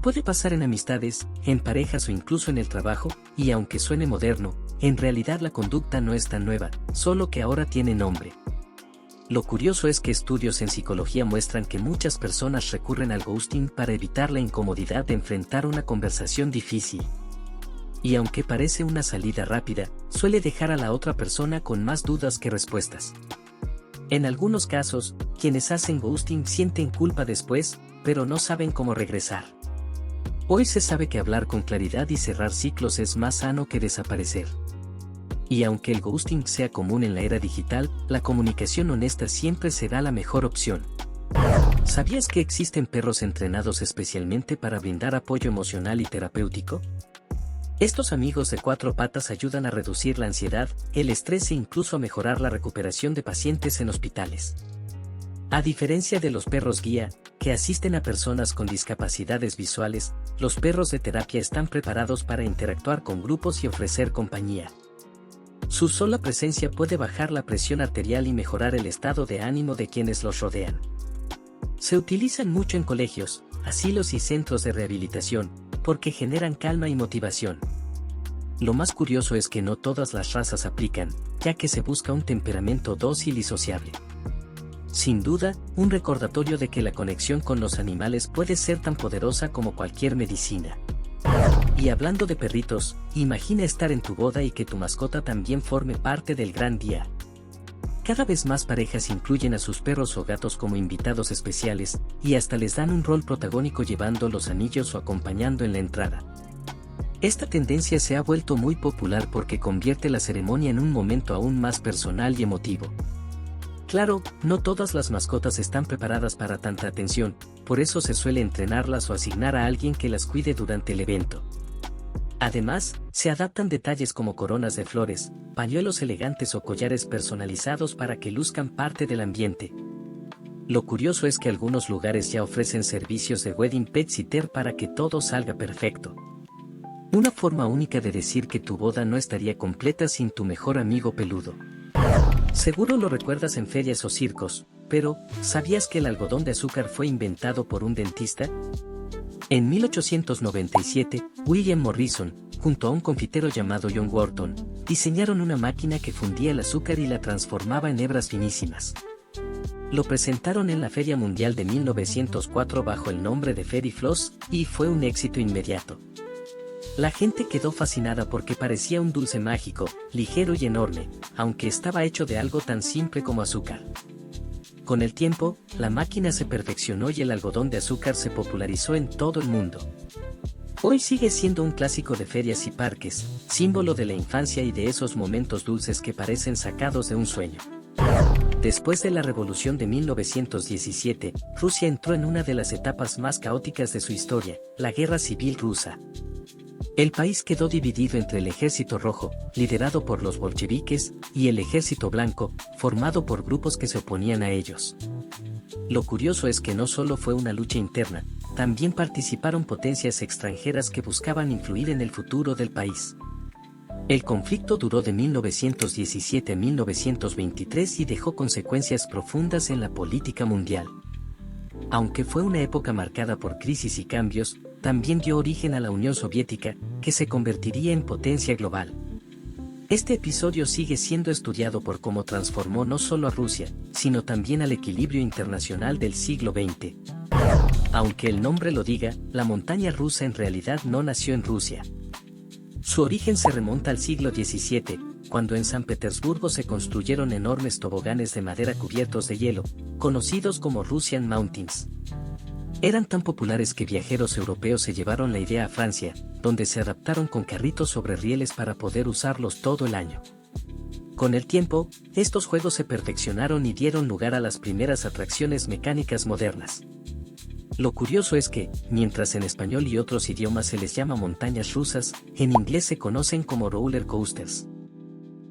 Puede pasar en amistades, en parejas o incluso en el trabajo, y aunque suene moderno, en realidad la conducta no es tan nueva, solo que ahora tiene nombre. Lo curioso es que estudios en psicología muestran que muchas personas recurren al ghosting para evitar la incomodidad de enfrentar una conversación difícil. Y aunque parece una salida rápida, suele dejar a la otra persona con más dudas que respuestas. En algunos casos, quienes hacen ghosting sienten culpa después, pero no saben cómo regresar. Hoy se sabe que hablar con claridad y cerrar ciclos es más sano que desaparecer. Y aunque el ghosting sea común en la era digital, la comunicación honesta siempre será la mejor opción. ¿Sabías que existen perros entrenados especialmente para brindar apoyo emocional y terapéutico? Estos amigos de cuatro patas ayudan a reducir la ansiedad, el estrés e incluso a mejorar la recuperación de pacientes en hospitales. A diferencia de los perros guía, que asisten a personas con discapacidades visuales, los perros de terapia están preparados para interactuar con grupos y ofrecer compañía. Su sola presencia puede bajar la presión arterial y mejorar el estado de ánimo de quienes los rodean. Se utilizan mucho en colegios, asilos y centros de rehabilitación, porque generan calma y motivación. Lo más curioso es que no todas las razas aplican, ya que se busca un temperamento dócil y sociable. Sin duda, un recordatorio de que la conexión con los animales puede ser tan poderosa como cualquier medicina. Y hablando de perritos, imagina estar en tu boda y que tu mascota también forme parte del gran día. Cada vez más parejas incluyen a sus perros o gatos como invitados especiales, y hasta les dan un rol protagónico llevando los anillos o acompañando en la entrada. Esta tendencia se ha vuelto muy popular porque convierte la ceremonia en un momento aún más personal y emotivo. Claro, no todas las mascotas están preparadas para tanta atención, por eso se suele entrenarlas o asignar a alguien que las cuide durante el evento. Además, se adaptan detalles como coronas de flores, pañuelos elegantes o collares personalizados para que luzcan parte del ambiente. Lo curioso es que algunos lugares ya ofrecen servicios de wedding pet sitter para que todo salga perfecto. Una forma única de decir que tu boda no estaría completa sin tu mejor amigo peludo. Seguro lo recuerdas en ferias o circos, pero ¿sabías que el algodón de azúcar fue inventado por un dentista? En 1897, William Morrison, junto a un confitero llamado John Wharton, diseñaron una máquina que fundía el azúcar y la transformaba en hebras finísimas. Lo presentaron en la Feria Mundial de 1904 bajo el nombre de Fairy Floss, y fue un éxito inmediato. La gente quedó fascinada porque parecía un dulce mágico, ligero y enorme, aunque estaba hecho de algo tan simple como azúcar. Con el tiempo, la máquina se perfeccionó y el algodón de azúcar se popularizó en todo el mundo. Hoy sigue siendo un clásico de ferias y parques, símbolo de la infancia y de esos momentos dulces que parecen sacados de un sueño. Después de la Revolución de 1917, Rusia entró en una de las etapas más caóticas de su historia, la Guerra Civil Rusa. El país quedó dividido entre el Ejército Rojo, liderado por los bolcheviques, y el Ejército Blanco, formado por grupos que se oponían a ellos. Lo curioso es que no solo fue una lucha interna, también participaron potencias extranjeras que buscaban influir en el futuro del país. El conflicto duró de 1917 a 1923 y dejó consecuencias profundas en la política mundial. Aunque fue una época marcada por crisis y cambios, también dio origen a la Unión Soviética, que se convertiría en potencia global. Este episodio sigue siendo estudiado por cómo transformó no solo a Rusia, sino también al equilibrio internacional del siglo XX. Aunque el nombre lo diga, la montaña rusa en realidad no nació en Rusia. Su origen se remonta al siglo XVII, cuando en San Petersburgo se construyeron enormes toboganes de madera cubiertos de hielo, conocidos como Russian Mountains. Eran tan populares que viajeros europeos se llevaron la idea a Francia, donde se adaptaron con carritos sobre rieles para poder usarlos todo el año. Con el tiempo, estos juegos se perfeccionaron y dieron lugar a las primeras atracciones mecánicas modernas. Lo curioso es que, mientras en español y otros idiomas se les llama montañas rusas, en inglés se conocen como roller coasters.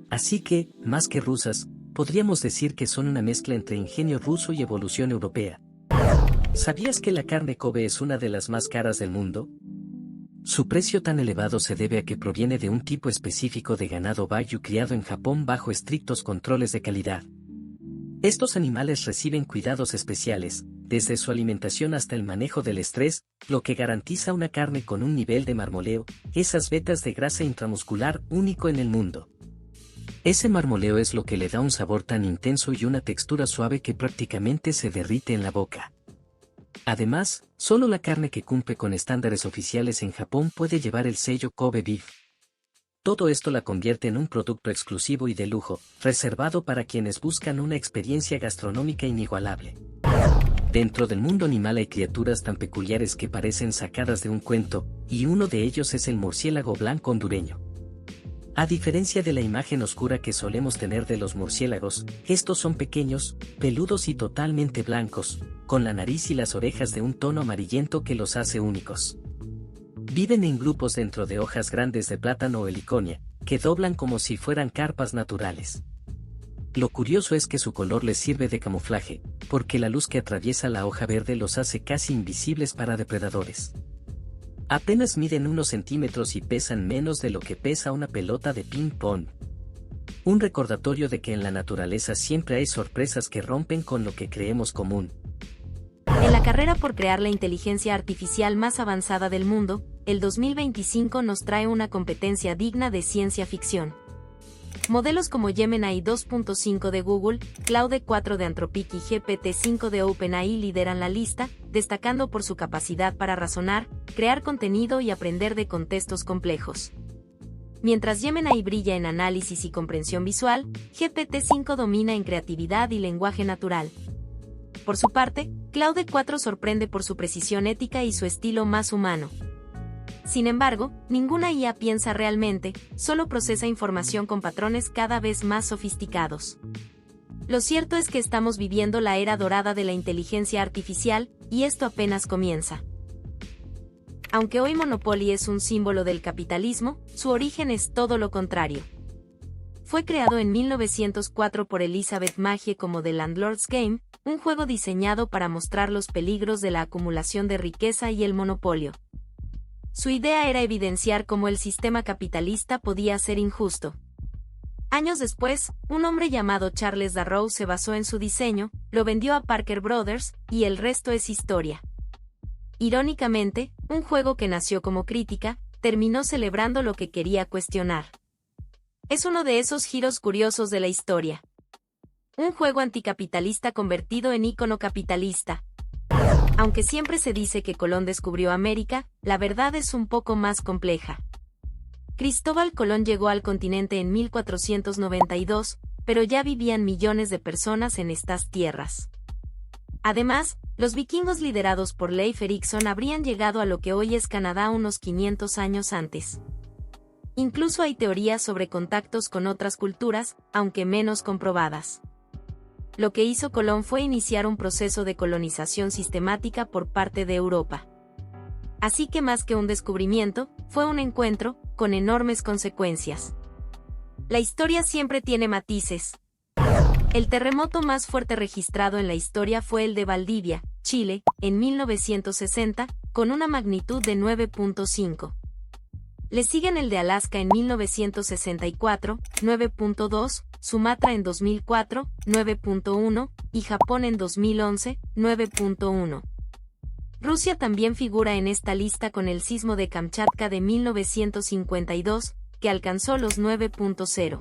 Así que, más que rusas, podríamos decir que son una mezcla entre ingenio ruso y evolución europea. ¿Sabías que la carne Kobe es una de las más caras del mundo? Su precio tan elevado se debe a que proviene de un tipo específico de ganado Wagyu criado en Japón bajo estrictos controles de calidad. Estos animales reciben cuidados especiales, desde su alimentación hasta el manejo del estrés, lo que garantiza una carne con un nivel de marmoleo, esas vetas de grasa intramuscular único en el mundo. Ese marmoleo es lo que le da un sabor tan intenso y una textura suave que prácticamente se derrite en la boca. Además, solo la carne que cumple con estándares oficiales en Japón puede llevar el sello Kobe Beef. Todo esto la convierte en un producto exclusivo y de lujo, reservado para quienes buscan una experiencia gastronómica inigualable. Dentro del mundo animal hay criaturas tan peculiares que parecen sacadas de un cuento, y uno de ellos es el murciélago blanco hondureño. A diferencia de la imagen oscura que solemos tener de los murciélagos, estos son pequeños, peludos y totalmente blancos, con la nariz y las orejas de un tono amarillento que los hace únicos. Viven en grupos dentro de hojas grandes de plátano o heliconia, que doblan como si fueran carpas naturales. Lo curioso es que su color les sirve de camuflaje, porque la luz que atraviesa la hoja verde los hace casi invisibles para depredadores. Apenas miden unos centímetros y pesan menos de lo que pesa una pelota de ping-pong. Un recordatorio de que en la naturaleza siempre hay sorpresas que rompen con lo que creemos común. En la carrera por crear la inteligencia artificial más avanzada del mundo, el 2025 nos trae una competencia digna de ciencia ficción. Modelos como Gemini 2.5 de Google, Claude 4 de Anthropic y GPT-5 de OpenAI lideran la lista, destacando por su capacidad para razonar, crear contenido y aprender de contextos complejos. Mientras Gemini brilla en análisis y comprensión visual, GPT-5 domina en creatividad y lenguaje natural. Por su parte, Claude 4 sorprende por su precisión ética y su estilo más humano. Sin embargo, ninguna IA piensa realmente, solo procesa información con patrones cada vez más sofisticados. Lo cierto es que estamos viviendo la era dorada de la inteligencia artificial, y esto apenas comienza. Aunque hoy Monopoly es un símbolo del capitalismo, su origen es todo lo contrario. Fue creado en 1904 por Elizabeth Magie como The Landlord's Game, un juego diseñado para mostrar los peligros de la acumulación de riqueza y el monopolio. Su idea era evidenciar cómo el sistema capitalista podía ser injusto. Años después, un hombre llamado Charles Darrow se basó en su diseño, lo vendió a Parker Brothers, y el resto es historia. Irónicamente, un juego que nació como crítica, terminó celebrando lo que quería cuestionar. Es uno de esos giros curiosos de la historia. Un juego anticapitalista convertido en ícono capitalista. Aunque siempre se dice que Colón descubrió América, la verdad es un poco más compleja. Cristóbal Colón llegó al continente en 1492, pero ya vivían millones de personas en estas tierras. Además, los vikingos liderados por Leif Erikson habrían llegado a lo que hoy es Canadá unos 500 años antes. Incluso hay teorías sobre contactos con otras culturas, aunque menos comprobadas. Lo que hizo Colón fue iniciar un proceso de colonización sistemática por parte de Europa. Así que más que un descubrimiento, fue un encuentro, con enormes consecuencias. La historia siempre tiene matices. El terremoto más fuerte registrado en la historia fue el de Valdivia, Chile, en 1960, con una magnitud de 9.5. Le siguen el de Alaska en 1964, 9.2, Sumatra en 2004, 9.1, y Japón en 2011, 9.1. Rusia también figura en esta lista con el sismo de Kamchatka de 1952, que alcanzó los 9.0.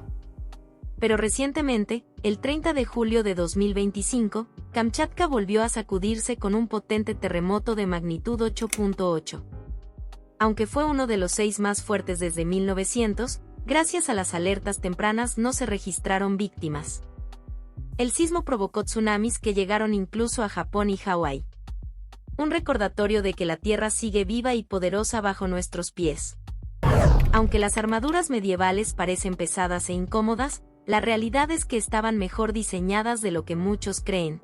Pero recientemente, el 30 de julio de 2025, Kamchatka volvió a sacudirse con un potente terremoto de magnitud 8.8. Aunque fue uno de los 6 más fuertes desde 1900, gracias a las alertas tempranas no se registraron víctimas. El sismo provocó tsunamis que llegaron incluso a Japón y Hawái. Un recordatorio de que la Tierra sigue viva y poderosa bajo nuestros pies. Aunque las armaduras medievales parecen pesadas e incómodas, la realidad es que estaban mejor diseñadas de lo que muchos creen.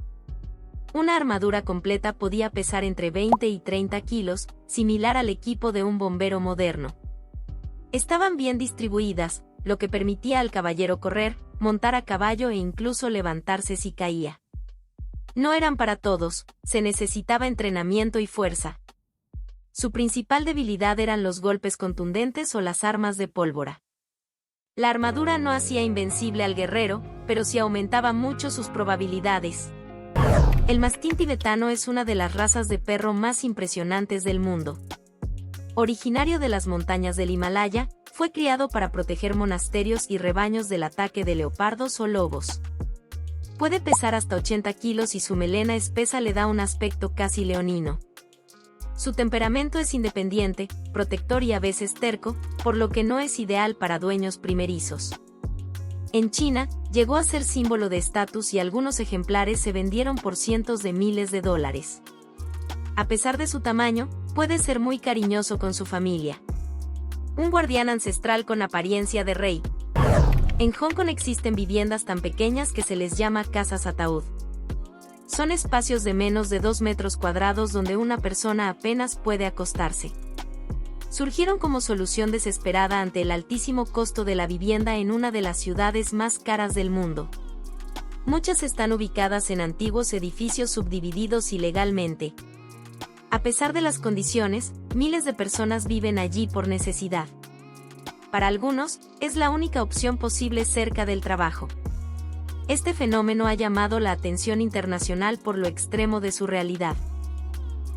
Una armadura completa podía pesar entre 20 y 30 kilos, similar al equipo de un bombero moderno. Estaban bien distribuidas, lo que permitía al caballero correr, montar a caballo e incluso levantarse si caía. No eran para todos, se necesitaba entrenamiento y fuerza. Su principal debilidad eran los golpes contundentes o las armas de pólvora. La armadura no hacía invencible al guerrero, pero sí aumentaba mucho sus probabilidades. El mastín tibetano es una de las razas de perro más impresionantes del mundo. Originario de las montañas del Himalaya, fue criado para proteger monasterios y rebaños del ataque de leopardos o lobos. Puede pesar hasta 80 kilos y su melena espesa le da un aspecto casi leonino. Su temperamento es independiente, protector y a veces terco, por lo que no es ideal para dueños primerizos. En China, llegó a ser símbolo de estatus y algunos ejemplares se vendieron por cientos de miles de dólares. A pesar de su tamaño, puede ser muy cariñoso con su familia. Un guardián ancestral con apariencia de rey. En Hong Kong existen viviendas tan pequeñas que se les llama casas ataúd. Son espacios de menos de 2 metros cuadrados donde una persona apenas puede acostarse. Surgieron como solución desesperada ante el altísimo costo de la vivienda en una de las ciudades más caras del mundo. Muchas están ubicadas en antiguos edificios subdivididos ilegalmente. A pesar de las condiciones, miles de personas viven allí por necesidad. Para algunos, es la única opción posible cerca del trabajo. Este fenómeno ha llamado la atención internacional por lo extremo de su realidad.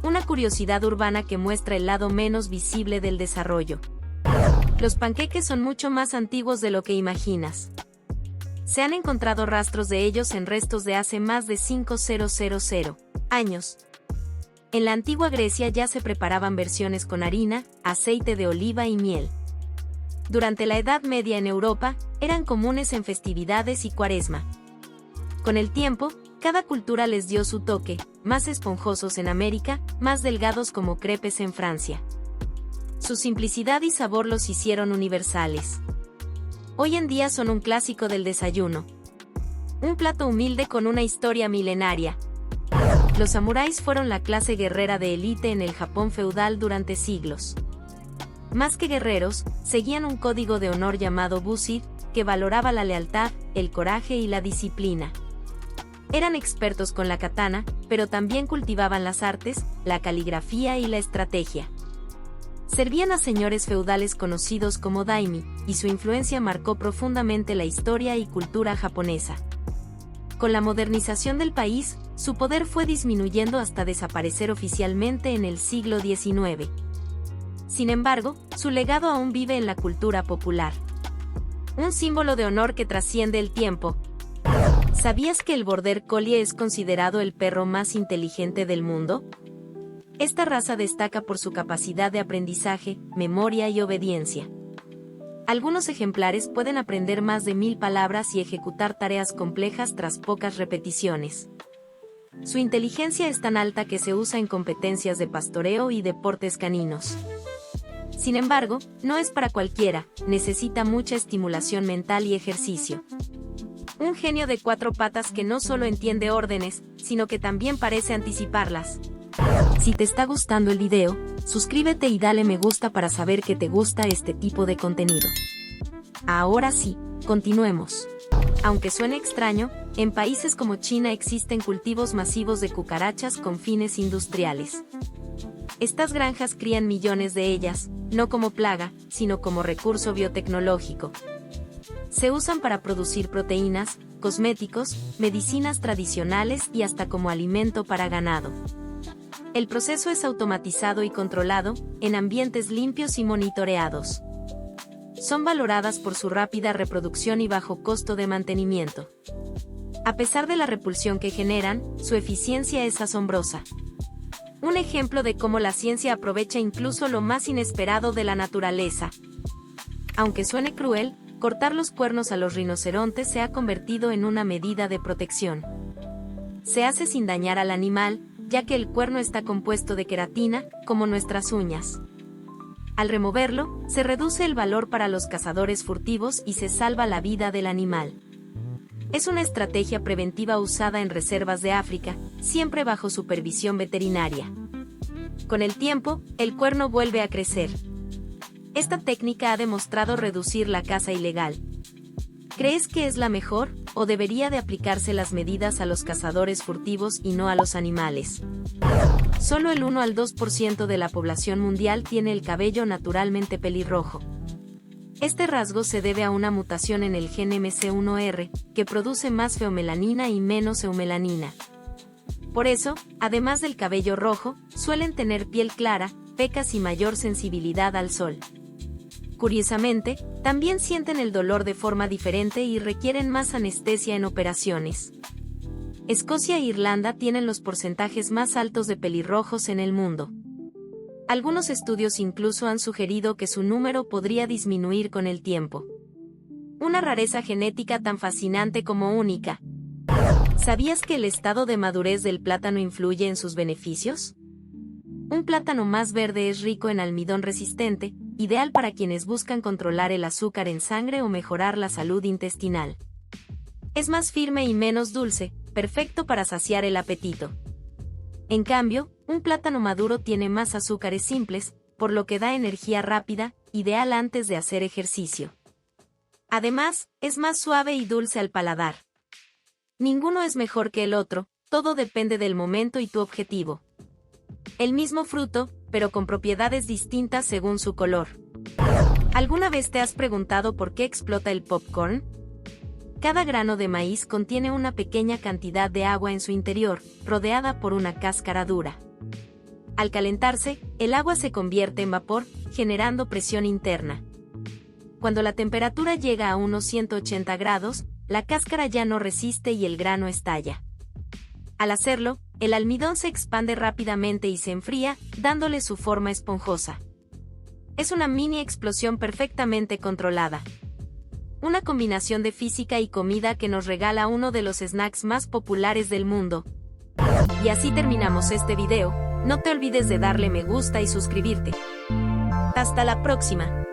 Una curiosidad urbana que muestra el lado menos visible del desarrollo. Los panqueques son mucho más antiguos de lo que imaginas. Se han encontrado rastros de ellos en restos de hace más de 5.000 años. En la antigua Grecia ya se preparaban versiones con harina, aceite de oliva y miel. Durante la Edad Media en Europa, eran comunes en festividades y Cuaresma. Con el tiempo, cada cultura les dio su toque, más esponjosos en América, más delgados como crepes en Francia. Su simplicidad y sabor los hicieron universales. Hoy en día son un clásico del desayuno. Un plato humilde con una historia milenaria. Los samuráis fueron la clase guerrera de élite en el Japón feudal durante siglos. Más que guerreros, seguían un código de honor llamado Bushi, que valoraba la lealtad, el coraje y la disciplina. Eran expertos con la katana, pero también cultivaban las artes, la caligrafía y la estrategia. Servían a señores feudales conocidos como daimi, y su influencia marcó profundamente la historia y cultura japonesa. Con la modernización del país, su poder fue disminuyendo hasta desaparecer oficialmente en el siglo XIX. Sin embargo, su legado aún vive en la cultura popular. Un símbolo de honor que trasciende el tiempo. ¿Sabías que el Border Collie es considerado el perro más inteligente del mundo? Esta raza destaca por su capacidad de aprendizaje, memoria y obediencia. Algunos ejemplares pueden aprender más de 1000 palabras y ejecutar tareas complejas tras pocas repeticiones. Su inteligencia es tan alta que se usa en competencias de pastoreo y deportes caninos. Sin embargo, no es para cualquiera, necesita mucha estimulación mental y ejercicio. Un genio de 4 patas que no solo entiende órdenes, sino que también parece anticiparlas. Si te está gustando el video, suscríbete y dale me gusta para saber que te gusta este tipo de contenido. Ahora sí, continuemos. Aunque suene extraño, en países como China existen cultivos masivos de cucarachas con fines industriales. Estas granjas crían millones de ellas, no como plaga, sino como recurso biotecnológico. Se usan para producir proteínas, cosméticos, medicinas tradicionales y hasta como alimento para ganado. El proceso es automatizado y controlado, en ambientes limpios y monitoreados. Son valoradas por su rápida reproducción y bajo costo de mantenimiento. A pesar de la repulsión que generan, su eficiencia es asombrosa. Un ejemplo de cómo la ciencia aprovecha incluso lo más inesperado de la naturaleza. Aunque suene cruel, cortar los cuernos a los rinocerontes se ha convertido en una medida de protección. Se hace sin dañar al animal, ya que el cuerno está compuesto de queratina, como nuestras uñas. Al removerlo, se reduce el valor para los cazadores furtivos y se salva la vida del animal. Es una estrategia preventiva usada en reservas de África, siempre bajo supervisión veterinaria. Con el tiempo, el cuerno vuelve a crecer. Esta técnica ha demostrado reducir la caza ilegal. ¿Crees que es la mejor, o debería de aplicarse las medidas a los cazadores furtivos y no a los animales? Solo el 1 al 2% de la población mundial tiene el cabello naturalmente pelirrojo. Este rasgo se debe a una mutación en el gen MC1R, que produce más feomelanina y menos eumelanina. Por eso, además del cabello rojo, suelen tener piel clara, pecas y mayor sensibilidad al sol. Curiosamente, también sienten el dolor de forma diferente y requieren más anestesia en operaciones. Escocia e Irlanda tienen los porcentajes más altos de pelirrojos en el mundo. Algunos estudios incluso han sugerido que su número podría disminuir con el tiempo. Una rareza genética tan fascinante como única. ¿Sabías que el estado de madurez del plátano influye en sus beneficios? Un plátano más verde es rico en almidón resistente, ideal para quienes buscan controlar el azúcar en sangre o mejorar la salud intestinal. Es más firme y menos dulce, perfecto para saciar el apetito. En cambio, un plátano maduro tiene más azúcares simples, por lo que da energía rápida, ideal antes de hacer ejercicio. Además, es más suave y dulce al paladar. Ninguno es mejor que el otro, todo depende del momento y tu objetivo. El mismo fruto, pero con propiedades distintas según su color. ¿Alguna vez te has preguntado por qué explota el popcorn? Cada grano de maíz contiene una pequeña cantidad de agua en su interior, rodeada por una cáscara dura. Al calentarse, el agua se convierte en vapor, generando presión interna. Cuando la temperatura llega a unos 180 grados, la cáscara ya no resiste y el grano estalla. Al hacerlo, el almidón se expande rápidamente y se enfría, dándole su forma esponjosa. Es una mini explosión perfectamente controlada. Una combinación de física y comida que nos regala uno de los snacks más populares del mundo. Y así terminamos este video, no te olvides de darle me gusta y suscribirte. Hasta la próxima.